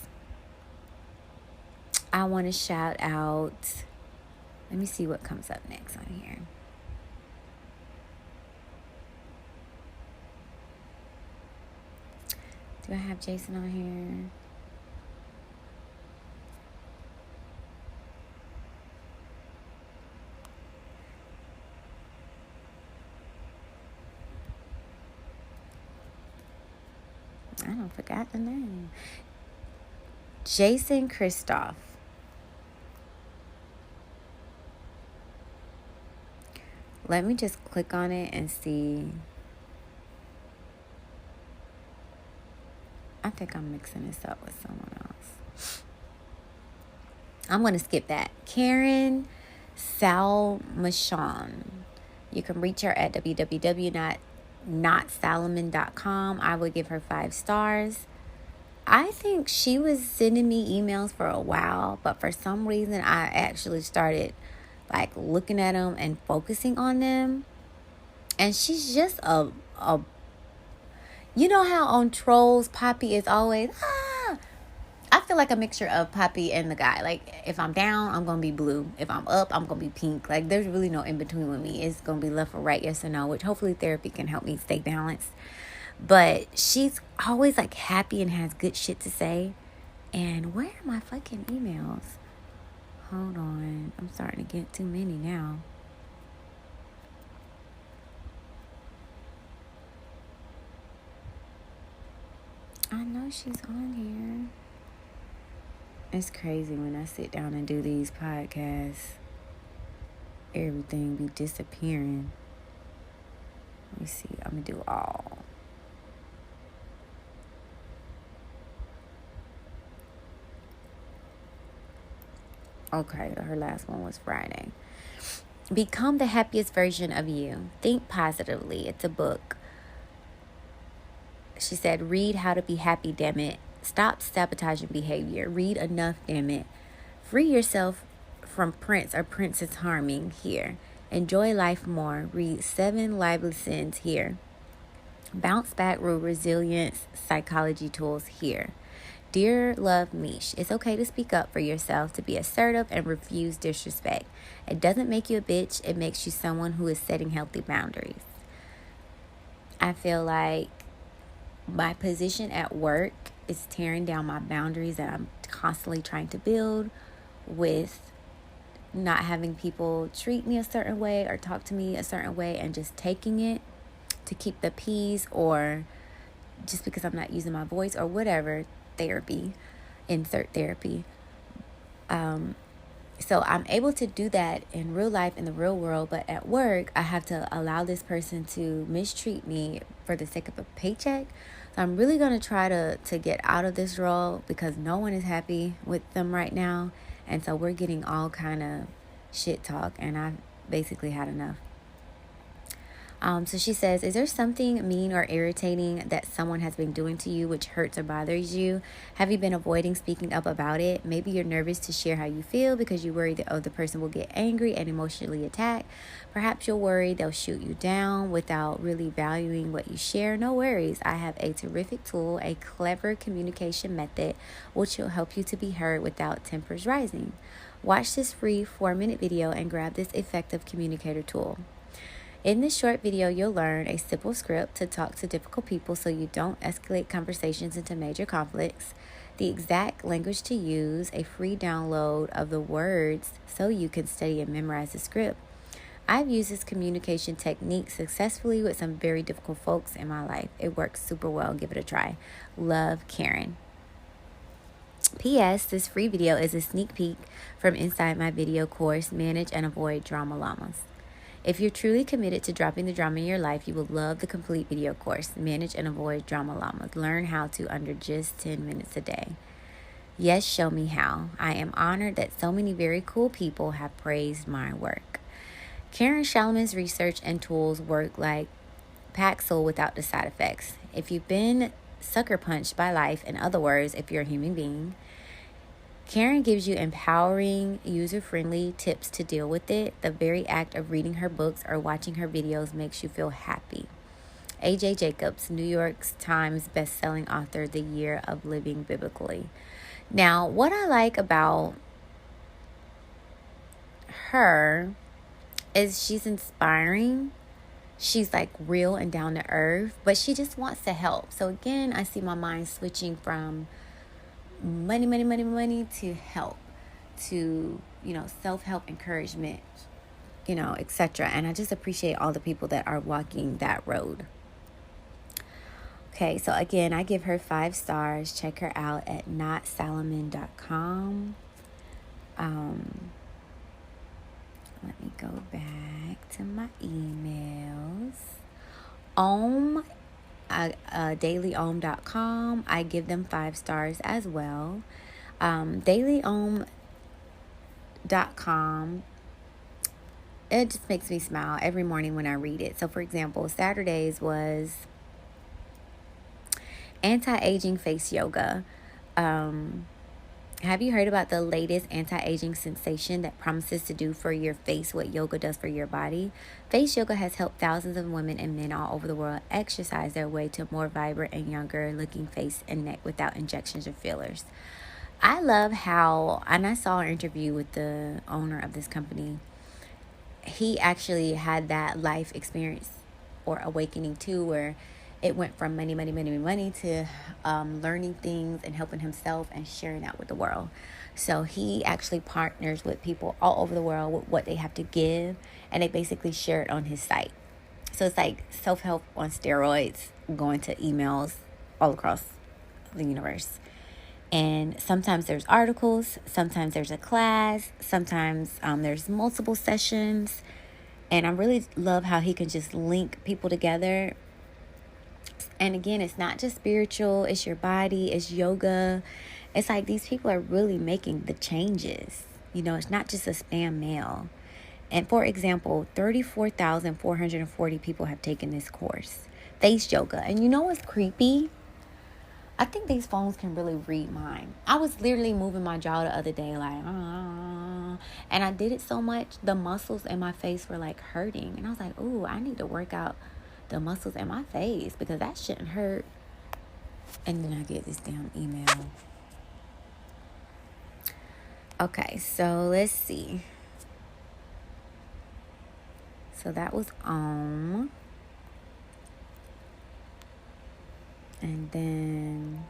I want to shout out. Let me see what comes up next on here. Do I have Jason on here? I don't forgot the name. Jason Christoph. Let me just click on it and see. I think I'm mixing this up with someone else. I'm going to skip that. Karen Salmashon. You can reach her at www.notsalomon.com. I would give her 5 stars. I think she was sending me emails for a while, but for some reason I actually started like looking at them and focusing on them. And she's just a you know how on Trolls Poppy is always I feel like a mixture of Poppy and the guy. Like, if I'm down, I'm going to be blue. If I'm up, I'm going to be pink. Like, there's really no in between with me. It's going to be left or right, yes or no, which hopefully therapy can help me stay balanced. But she's always, like, happy and has good shit to say. And where are my fucking emails? Hold on. I'm starting to get too many now. I know she's on here. It's crazy when I sit down and do these podcasts. Everything be disappearing. Let me see. I'm going to do all. Okay, her last one was Friday. Become the happiest version of you. Think positively. It's a book. She said, read How to Be Happy, damn it. Stop sabotaging behavior. Read enough, damn it. Free yourself from Prince or Princess harming here. Enjoy life more. Read 7 lively sins here. Bounce back with resilience psychology tools here. Dear Luv MEESH, it's okay to speak up for yourself, to be assertive and refuse disrespect. It doesn't make you a bitch. It makes you someone who is setting healthy boundaries. I feel like my position at work is tearing down my boundaries that I'm constantly trying to build with not having people treat me a certain way or talk to me a certain way and just taking it to keep the peace, or just because I'm not using my voice or whatever. Therapy, insert therapy. So I'm able to do that in real life, in the real world, but at work I have to allow this person to mistreat me for the sake of a paycheck. So I'm really going to try to get out of this role because no one is happy with them right now. And so we're getting all kind of shit talk, and I've basically had enough. So she says, is there something mean or irritating that someone has been doing to you which hurts or bothers you? Have you been avoiding speaking up about it? Maybe you're nervous to share how you feel because you worry the other person will get angry and emotionally attack. Perhaps you're worried they'll shoot you down without really valuing what you share. No worries. I have a terrific tool, a clever communication method, which will help you to be heard without tempers rising. Watch this free 4-minute video and grab this effective communicator tool. In this short video, you'll learn a simple script to talk to difficult people so you don't escalate conversations into major conflicts, the exact language to use, a free download of the words so you can study and memorize the script. I've used this communication technique successfully with some very difficult folks in my life. It works super well. Give it a try. Love, Karen. P.S. This free video is a sneak peek from inside my video course, Manage and Avoid Drama Llamas. If you're truly committed to dropping the drama in your life, you will love the complete video course, Manage and Avoid Drama Llamas. Learn how to under just 10 minutes a day. Yes, show me how. I am honored that so many very cool people have praised my work. Karen Shalaman's research and tools work like Paxil without the side effects. If you've been sucker punched by life, in other words, if you're a human being, Karen gives you empowering, user-friendly tips to deal with it. The very act of reading her books or watching her videos makes you feel happy. A.J. Jacobs, New York Times best-selling author, The Year of Living Biblically. Now, what I like about her is she's inspiring. She's like real and down to earth, but she just wants to help. So again, I see my mind switching from money to help, to, self-help, encouragement, etc. And I just appreciate all the people that are walking that road. Okay, so again, I give her 5 stars. Check her out at notsalomon.com. Let me go back to my emails. DailyOhm.com. I give them 5 stars as well. Daily Ohm it just makes me smile every morning when I read it. So, for example, Saturdays was anti-aging face yoga. Have you heard about the latest anti-aging sensation that promises to do for your face what yoga does for your body? Face yoga has helped thousands of women and men all over the world exercise their way to a more vibrant and younger looking face and neck without injections or fillers. I love how, and I saw an interview with the owner of this company. He actually had that life experience or awakening too, where it went from money to learning things and helping himself and sharing that with the world. So he actually partners with people all over the world with what they have to give, and they basically share it on his site. So it's like self-help on steroids, going to emails all across the universe. And sometimes there's articles, sometimes there's a class, sometimes there's multiple sessions. And I really love how he can just link people together. And again, it's not just spiritual, it's your body, it's yoga. It's like these people are really making the changes. You know, it's not just a spam mail. And for example, 34,440 people have taken this course, face yoga. And you know what's creepy? I think these phones can really read mine. I was literally moving my jaw the other day like, and I did it so much, the muscles in my face were like hurting. And I was like, ooh, I need to work out the muscles in my face because that shouldn't hurt. And then I get this damn email. Okay, so let's see. So that was on. And then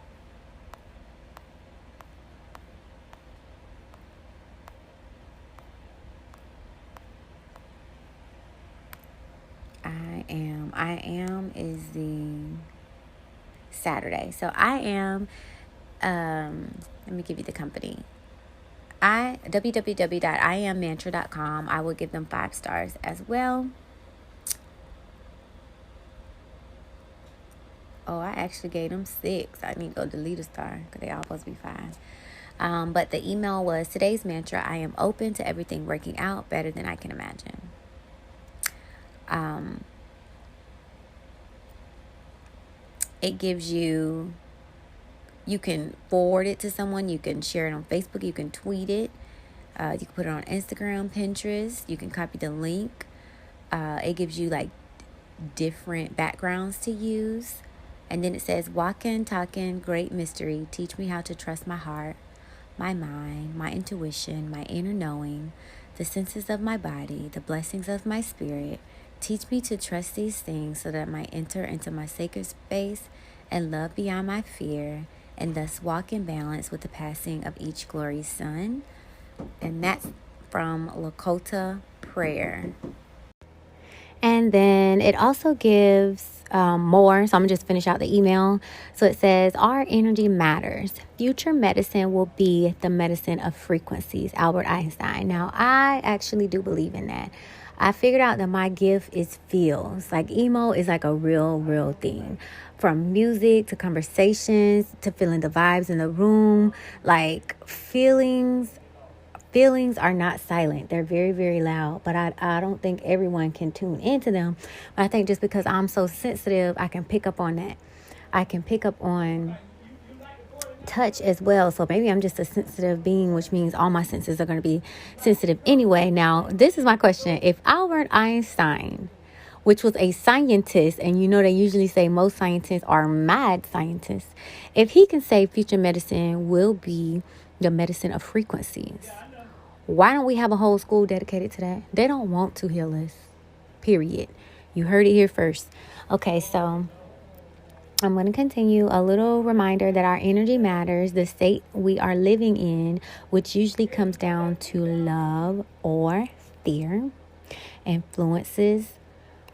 I am is the Saturday. So I am, let me give you the company. www.iammantra.com. I will give them 5 stars as well. Oh, I actually gave them 6. I need to go delete a star because they all supposed to be 5. But the email was, today's mantra: I am open to everything working out better than I can imagine. It gives you can forward it to someone. You can share it on Facebook. You can tweet it. You can put it on Instagram, Pinterest. You can copy the link. It gives you like different backgrounds to use. And then it says, walking, talking, great mystery. Teach me how to trust my heart, my mind, my intuition, my inner knowing, the senses of my body, the blessings of my spirit. Teach me to trust these things so that I might enter into my sacred space and love beyond my fear, and thus walk in balance with the passing of each glorious sun. And that's from Lakota Prayer. And then it also gives more. So I'm going to just finish out the email. So it says, our energy matters. Future medicine will be the medicine of frequencies. Albert Einstein. Now, I actually do believe in that. I figured out that my gift is feels. Like emo is like a real thing. From music to conversations to feeling the vibes in the room. Like feelings are not silent. They're very loud. But I don't think everyone can tune into them. But I think just because I'm so sensitive, I can pick up on that. I can pick up on touch as well. So maybe I'm just a sensitive being, which means all my senses are going to be sensitive anyway. Now, this is my question. If Albert Einstein, which was a scientist, and you know they usually say most scientists are mad scientists, if he can say future medicine will be the medicine of frequencies, why don't we have a whole school dedicated to that? They don't want to heal us. Period. You heard it here first. Okay, so I'm going to continue. A little reminder that our energy matters. The state we are living in, which usually comes down to love or fear, influences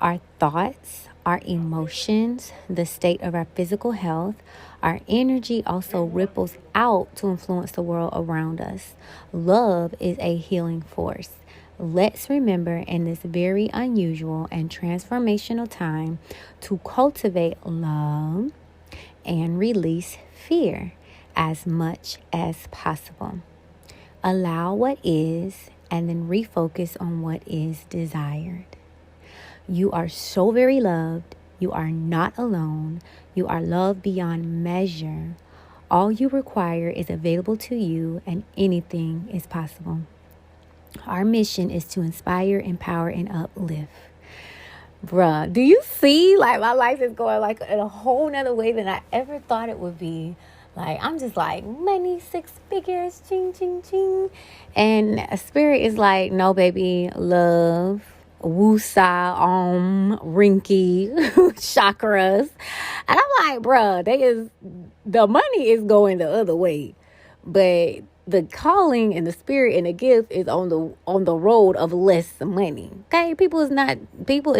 our thoughts, our emotions, the state of our physical health. Our energy also ripples out to influence the world around us. Love is a healing force. Let's remember in this very unusual and transformational time to cultivate love and release fear as much as possible. Allow what is, and then refocus on what is desired. You are so very loved. You are not alone. You are loved beyond measure. All you require is available to you, and anything is possible. Our mission is to inspire, empower, and uplift. Bruh, do you see? Like, my life is going like in a whole nother way than I ever thought it would be. Like, I'm just like, money, 6 figures, ching, ching, ching. And Spirit is like, no, baby, love, woosah, rinky, chakras. And I'm like, bruh, the money is going the other way. But the calling and the spirit and the gift is on the road of less money. Okay, people is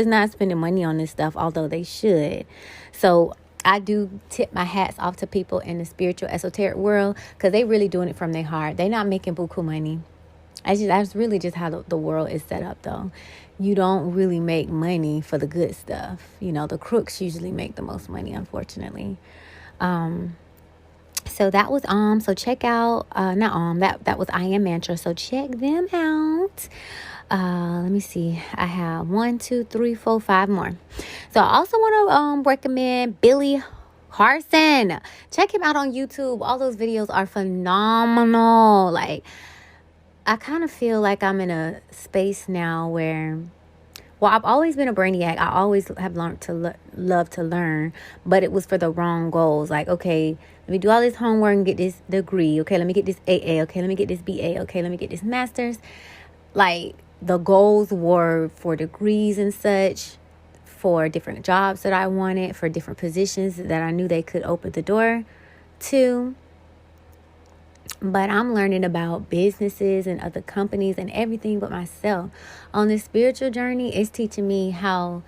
not spending money on this stuff, although they should. So I do tip my hats off to people in the spiritual esoteric world, because they really doing it from their heart. They not making buku money. That's really just how the world is set up, though. You don't really make money for the good stuff. The crooks usually make the most money, unfortunately. So that was so check out that was I Am Mantra, so check them out. Let me see, I have 1, 2, 3, 4, 5 more. So I also want to recommend Billy Carson. Check him out on YouTube. All those videos are phenomenal. Like, I kind of feel like I'm in a space now where, well, I've always been a brainiac. I always have learned to love to learn, but it was for the wrong goals. Like, okay, let me do all this homework and get this degree. Okay, let me get this AA. Okay, let me get this BA. Okay, let me get this master's. Like, the goals were for degrees and such, for different jobs that I wanted, for different positions that I knew they could open the door to. But I'm learning about businesses and other companies and everything but myself. On this spiritual journey, it's teaching me how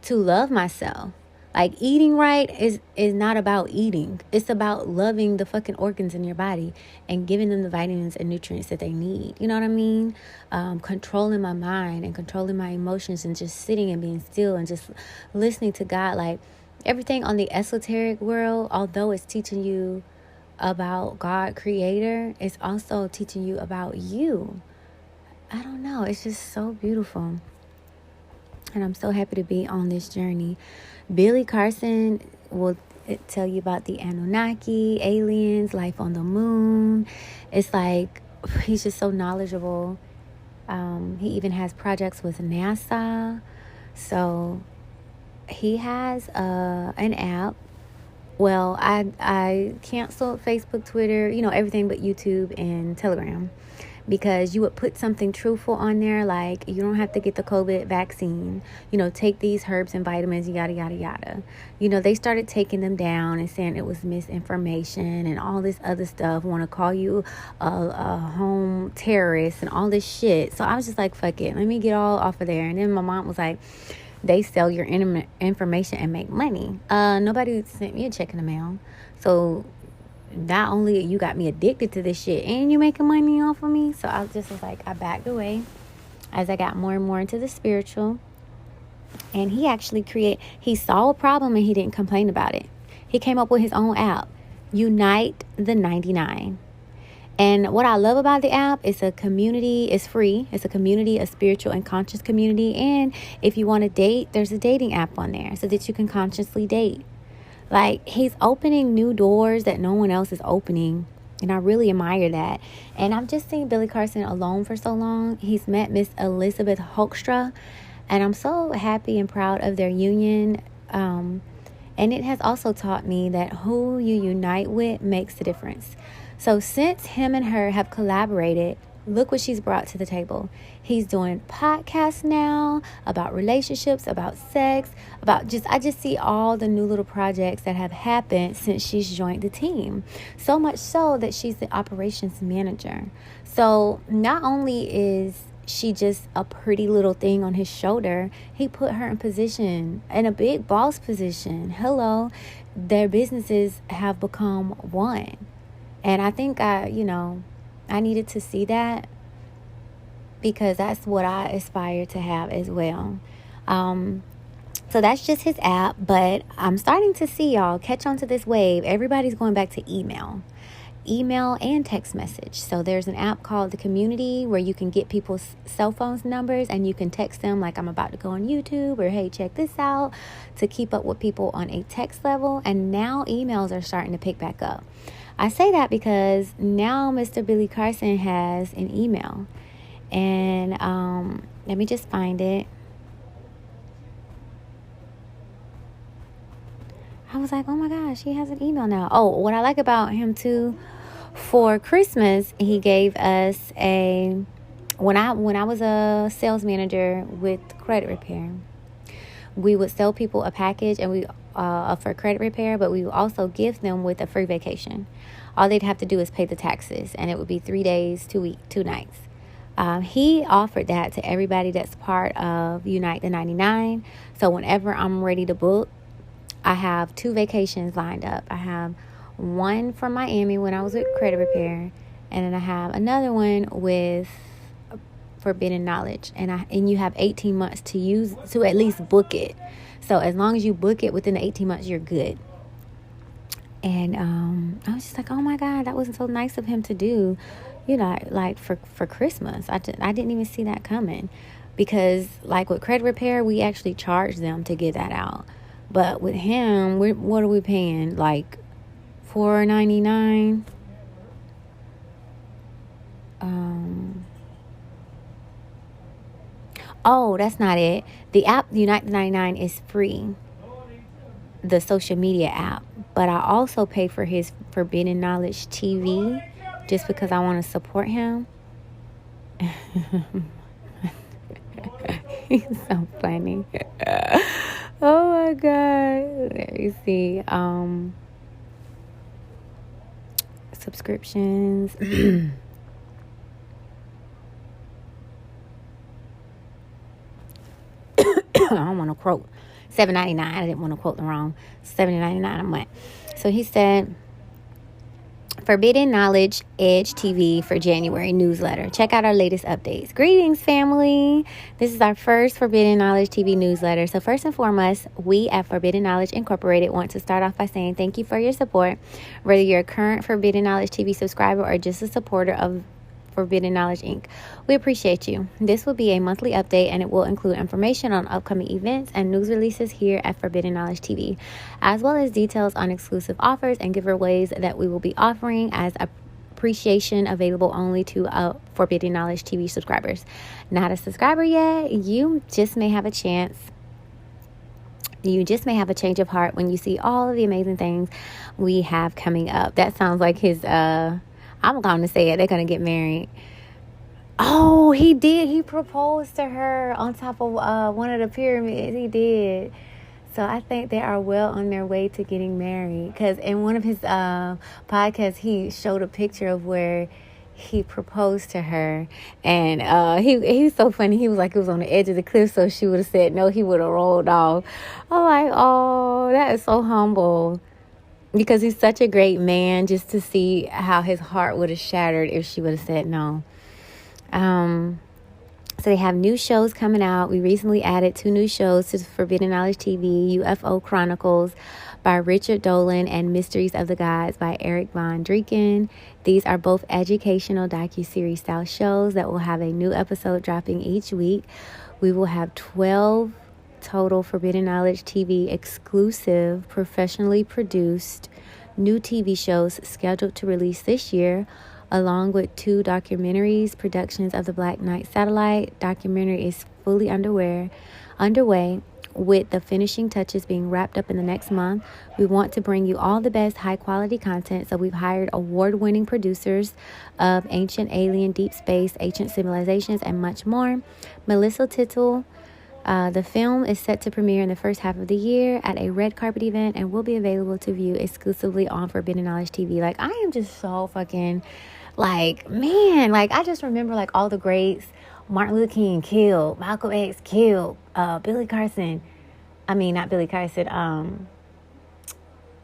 to love myself. Like, eating right is not about eating. It's about loving the fucking organs in your body and giving them the vitamins and nutrients that they need. You know what I mean? Controlling my mind and controlling my emotions and just sitting and being still and just listening to God. Like, everything on the esoteric world, although it's teaching you about God creator, it's also teaching you about you. I don't know. It's just so beautiful. And I'm so happy to be on this journey. Billy Carson will tell you about the Anunnaki, aliens, life on the moon. It's like, he's just so knowledgeable. He even has projects with NASA. So he has an app. Well, I canceled Facebook, Twitter, everything but YouTube and Telegram, because you would put something truthful on there, like, you don't have to get the COVID vaccine, take these herbs and vitamins, yada, yada, yada. They started taking them down and saying it was misinformation and all this other stuff, want to call you a home terrorist and all this shit. So I was just like, fuck it, let me get all off of there. And then my mom was like, they sell your information and make money. Nobody sent me a check in the mail. So not only you got me addicted to this shit and you making money off of me. So I just was like, I backed away as I got more and more into the spiritual. And he saw a problem and he didn't complain about it. He came up with his own app, Unite the 99. And what I love about the app, it's a community. It's free. It's a community, a spiritual and conscious community. And if you want to date, there's a dating app on there so that you can consciously date. Like, he's opening new doors that no one else is opening. And I really admire that. And I've just seen Billy Carson alone for so long. He's met Miss Elizabeth Hoekstra. And I'm so happy and proud of their union. And it has also taught me that who you unite with makes a difference. So since him and her have collaborated, look what she's brought to the table. He's doing podcasts now about relationships, about sex, I just see all the new little projects that have happened since she's joined the team. So much so that she's the operations manager. So not only is she just a pretty little thing on his shoulder, he put her in a big boss position. Hello, their businesses have become one. And I think I needed to see that, because that's what I aspire to have as well. So that's just his app. But I'm starting to see, y'all, catch on to this wave. Everybody's going back to email. email and text message. So there's an app called The Community where you can get people's cell phone numbers and you can text them like, I'm about to go on YouTube, or hey, check this out, to keep up with people on a text level. And now emails are starting to pick back up. I say that because now Mr. Billy Carson has an email. And let me just find it. I was like, oh my gosh, he has an email now. Oh, what I like about him too, for Christmas, he gave us when I was a sales manager with credit repair, we would sell people a package and we for credit repair, but we would also give them with a free vacation. All they'd have to do is pay the taxes, and it would be 3 days, 2 nights. He offered that to everybody that's part of Unite the 99. So whenever I'm ready to book, I have 2 vacations lined up. I have one from Miami when I was with credit repair, and then I have another one with Forbidden Knowledge. And you have 18 months to at least book it. So as long as you book it within the 18 months, you're good. And I was just like, oh my God, that was so nice of him to do, like for Christmas. I didn't even see that coming, because like with credit repair, we actually charge them to get that out. But with him, what are we paying? Like $4.99. Oh, that's not it. The app Unite the 99 is free, the social media app. But I also pay for his Forbidden Knowledge TV just because I want to support him. He's so funny. Oh my God. Let me see. Subscriptions. I don't want to quote $7.99. I didn't want to quote the wrong $7.99 a month. So he said, Forbidden Knowledge Edge TV for January newsletter. Check out our latest updates. Greetings, family. This is our first Forbidden Knowledge TV newsletter. So first and foremost, we at Forbidden Knowledge Incorporated want to start off by saying thank you for your support. Whether you're a current Forbidden Knowledge TV subscriber or just a supporter of Forbidden Knowledge Inc., we appreciate you. This will be a monthly update, and it will include information on upcoming events and news releases here at Forbidden Knowledge TV, as well as details on exclusive offers and giveaways that we will be offering as appreciation, available only to Forbidden Knowledge TV subscribers. Not a subscriber yet? You just may have a chance. You just may have a change of heart when you see all of the amazing things we have coming up. That sounds like his I'm going to say it. They're going to get married. Oh, he did. He proposed to her on top of one of the pyramids. He did. So I think they are well on their way to getting married. Because in one of his podcasts, he showed a picture of where he proposed to her. And he's so funny. He was like, it was on the edge of the cliff, so she would have said no. He would have rolled off. I'm like, oh, that is so humble. Because he's such a great man, just to see how his heart would have shattered if she would have said no. So they have new shows coming out. We recently added 2 new shows to Forbidden Knowledge TV, UFO Chronicles by Richard Dolan and Mysteries of the Gods by Eric Von Drinken. These are both educational docuseries style shows that will have a new episode dropping each week. We will have 12 total Forbidden Knowledge TV exclusive, professionally produced new TV shows scheduled to release this year, along with 2 documentaries, productions of the Black Knight Satellite. Documentary is fully underway, with the finishing touches being wrapped up in the next month. We want to bring you all the best high quality content, so we've hired award-winning producers of Ancient Alien, Deep Space, Ancient Civilizations, and much more. Melissa Ttyl. The film is set to premiere in the first half of the year at a red carpet event and will be available to view exclusively on Forbidden Knowledge TV. Like, I am just so fucking, like, man, like, I just remember, like, all the greats. Martin Luther King killed, Malcolm X killed, Billy Carson. I mean, not Billy Carson,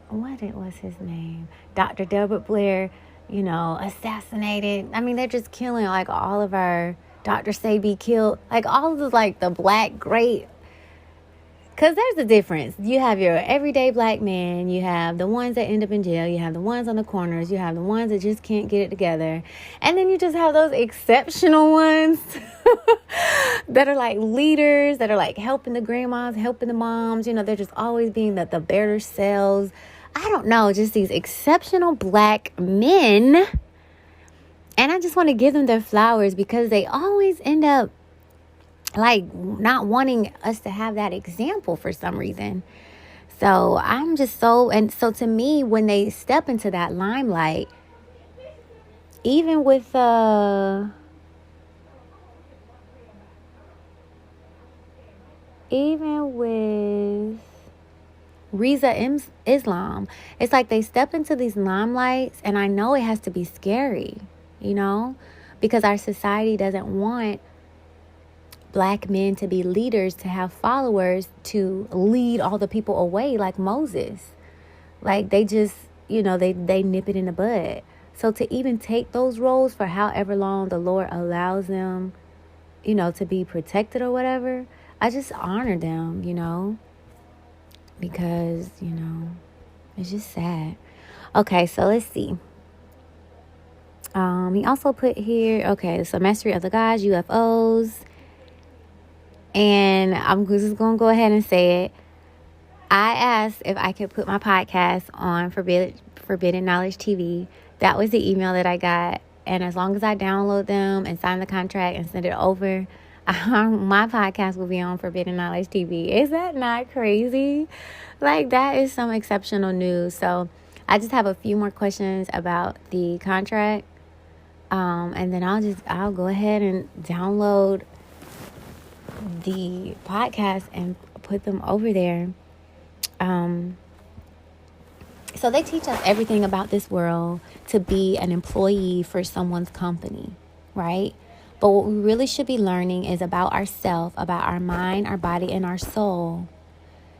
what was his name? Dr. Delbert Blair, assassinated. I mean, they're just killing, like, all of our... Dr. Sebi killed, like, all of the, like, the black great Because there's a difference. You have your everyday black men. You have the ones that end up in jail. You have the ones on the corners. You have the ones that just can't get it together. And then you just have those exceptional ones that are like leaders, that are like helping the grandmas, helping the moms. They're just always being the better selves. I don't know, just these exceptional black men. And I just want to give them their flowers because they always end up like not wanting us to have that example for some reason. So I'm just so to me, when they step into that limelight, even with Riza Islam, it's like they step into these limelights, and I know it has to be scary, because our society doesn't want black men to be leaders, to have followers, to lead all the people away like Moses. Like they just, they nip it in the bud. So to even take those roles for however long the Lord allows them, to be protected or whatever, I just honor them, because, it's just sad. Okay, so let's see. He also put here, so mastery of the gods, UFOs. And I'm just going to go ahead and say it. I asked if I could put my podcast on Forbidden Knowledge TV. That was the email that I got. And as long as I download them and sign the contract and send it over, my podcast will be on Forbidden Knowledge TV. Is that not crazy? Like, that is some exceptional news. So I just have a few more questions about the contract. And then I'll go ahead and download the podcast and put them over there. So they teach us everything about this world to be an employee for someone's company, right? But what we really should be learning is about ourselves, about our mind, our body, and our soul.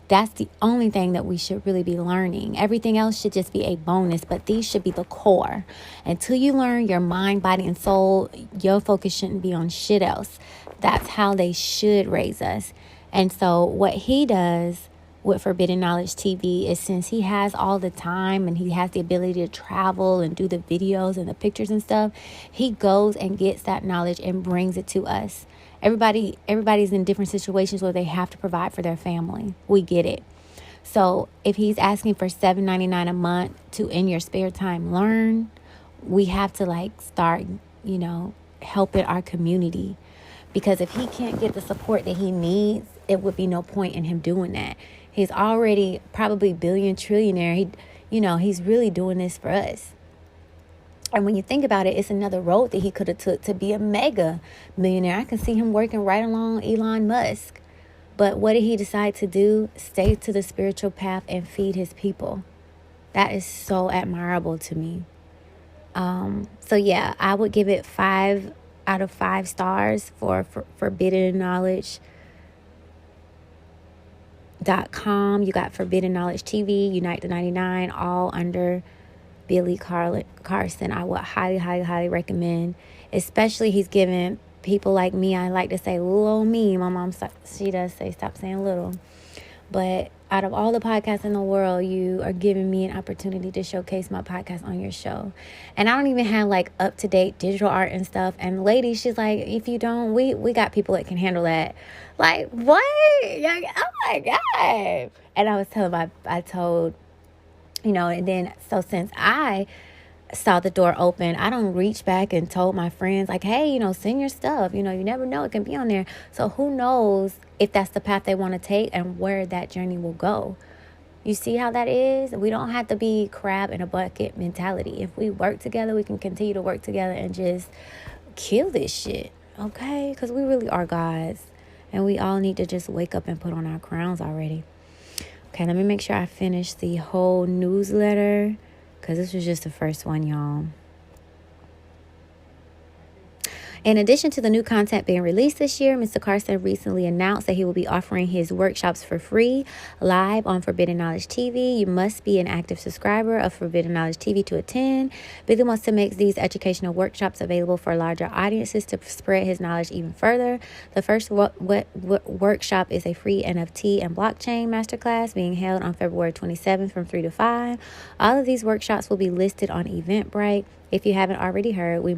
That's the only thing that we should really be learning. Everything else should just be a bonus, but these should be the core. Until you learn your mind, body, and soul, your focus shouldn't be on shit else. That's how they should raise us. And so what he does with Forbidden Knowledge TV is, since he has all the time and he has the ability to travel and do the videos and the pictures and stuff, he goes and gets that knowledge and brings it to us. Everybody's in different situations where they have to provide for their family. We get it. So if he's asking for $7.99 a month to, in your spare time, learn, we have to start, helping our community. Because if he can't get the support that he needs, it would be no point in him doing that. He's already probably billion trillionaire. He's really doing this for us. And when you think about it, it's another road that he could have took to be a mega millionaire. I can see him working right along Elon Musk. But what did he decide to do? Stay to the spiritual path and feed his people. That is so admirable to me. So yeah, I would give it 5 out of 5 stars for Forbidden Knowledge.com. You got Forbidden Knowledge TV, Unite the 99, all under Billy Carson. I would highly, highly, highly recommend. Especially he's giving people like me, I like to say little old me. My mom, she does say stop saying little. But out of all the podcasts in the world, you are giving me an opportunity to showcase my podcast on your show. And I don't even have up-to-date digital art and stuff. And lady, she's like, if you don't, we got people that can handle that. Like, what? Oh my God. And I was I told, and then, so since I saw the door open, I don't reach back and told my friends, hey, send your stuff. You never know, it can be on there. So who knows if that's the path they want to take and where that journey will go. You see how that is? We don't have to be crab in a bucket mentality. If we work together, we can continue to work together and just kill this shit, okay? Because we really are gods, and we all need to just wake up and put on our crowns already. Okay, let me make sure I finish the whole newsletter, because this was just the first one, y'all. In addition to the new content being released this year, Mr. Carson recently announced that he will be offering his workshops for free live on Forbidden Knowledge TV. You must be an active subscriber of Forbidden Knowledge TV to attend. Billy wants to make these educational workshops available for larger audiences to spread his knowledge even further. The first workshop is a free NFT and blockchain masterclass being held on February 27th from 3 to 5. All of these workshops will be listed on Eventbrite. If you haven't already heard, we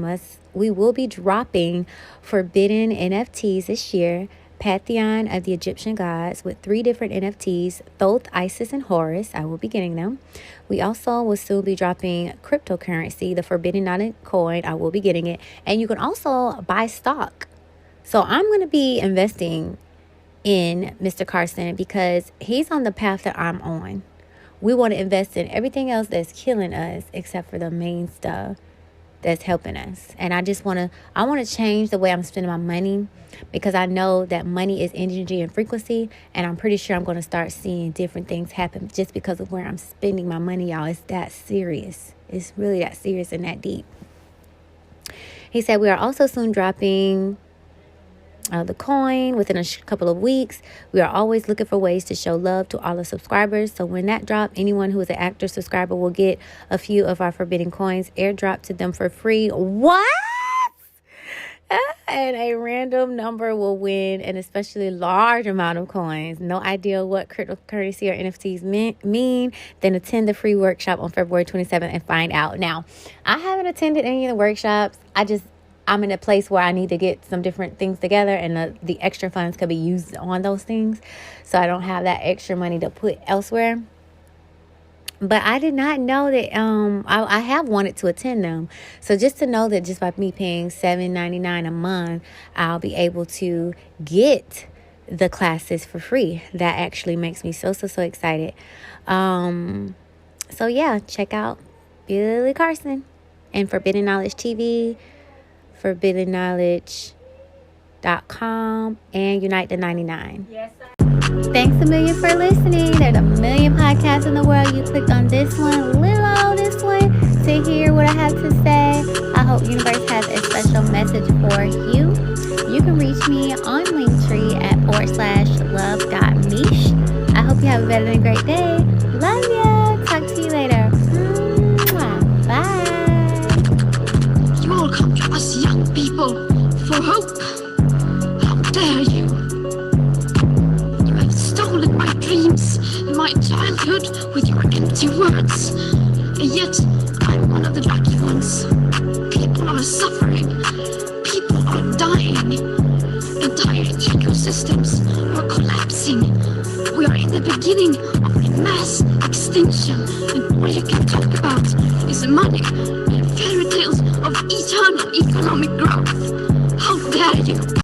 will be dropping forbidden NFTs this year. Pantheon of the Egyptian gods with 3 different NFTs, Thoth, Isis, and Horus. I will be getting them. We also will soon be dropping cryptocurrency, the Forbidden Knowledge coin. I will be getting it. And you can also buy stock. So I'm going to be investing in Mr. Carson because he's on the path that I'm on. We want to invest in everything else that's killing us except for the main stuff that's helping us. And I want to change the way I'm spending my money because I know that money is energy and frequency. And I'm pretty sure I'm going to start seeing different things happen just because of where I'm spending my money, y'all. It's that serious. It's really that serious and that deep. He said we are also soon dropping the coin within a couple of weeks. We are always looking for ways to show love to all the subscribers. So when that drop, anyone who is an active subscriber will get a few of our forbidden coins airdropped to them for free. What? And a random number will win an especially large amount of coins. No idea what cryptocurrency or NFTs mean. Then attend the free workshop on February 27th and find out. Now, I haven't attended any of the workshops. I'm in a place where I need to get some different things together and the extra funds could be used on those things. So I don't have that extra money to put elsewhere. But I did not know that I have wanted to attend them. So just to know that just by me paying $7.99 a month, I'll be able to get the classes for free. That actually makes me so excited. So yeah, check out Billy Carson and Forbidden Knowledge TV, ForbiddenKnowledge.com, and Unite the 99. Yes, Thanks a million for listening. There's a million podcasts in the world. You clicked on this one, this one, to hear what I have to say. I hope Universe has a special message for you. You can reach me on Linktree at /love.meesh. I hope you have a better than great day. Love ya. Talk to you later. Bye. You all come to us young people for hope. How dare you? You have stolen my dreams and my childhood with your empty words. And yet, I'm one of the lucky ones. People are suffering. People are dying. Entire ecosystems are collapsing. We are in the beginning of a mass extinction. And all you can talk about is money and fairy tales of eternal economic growth. How dare you?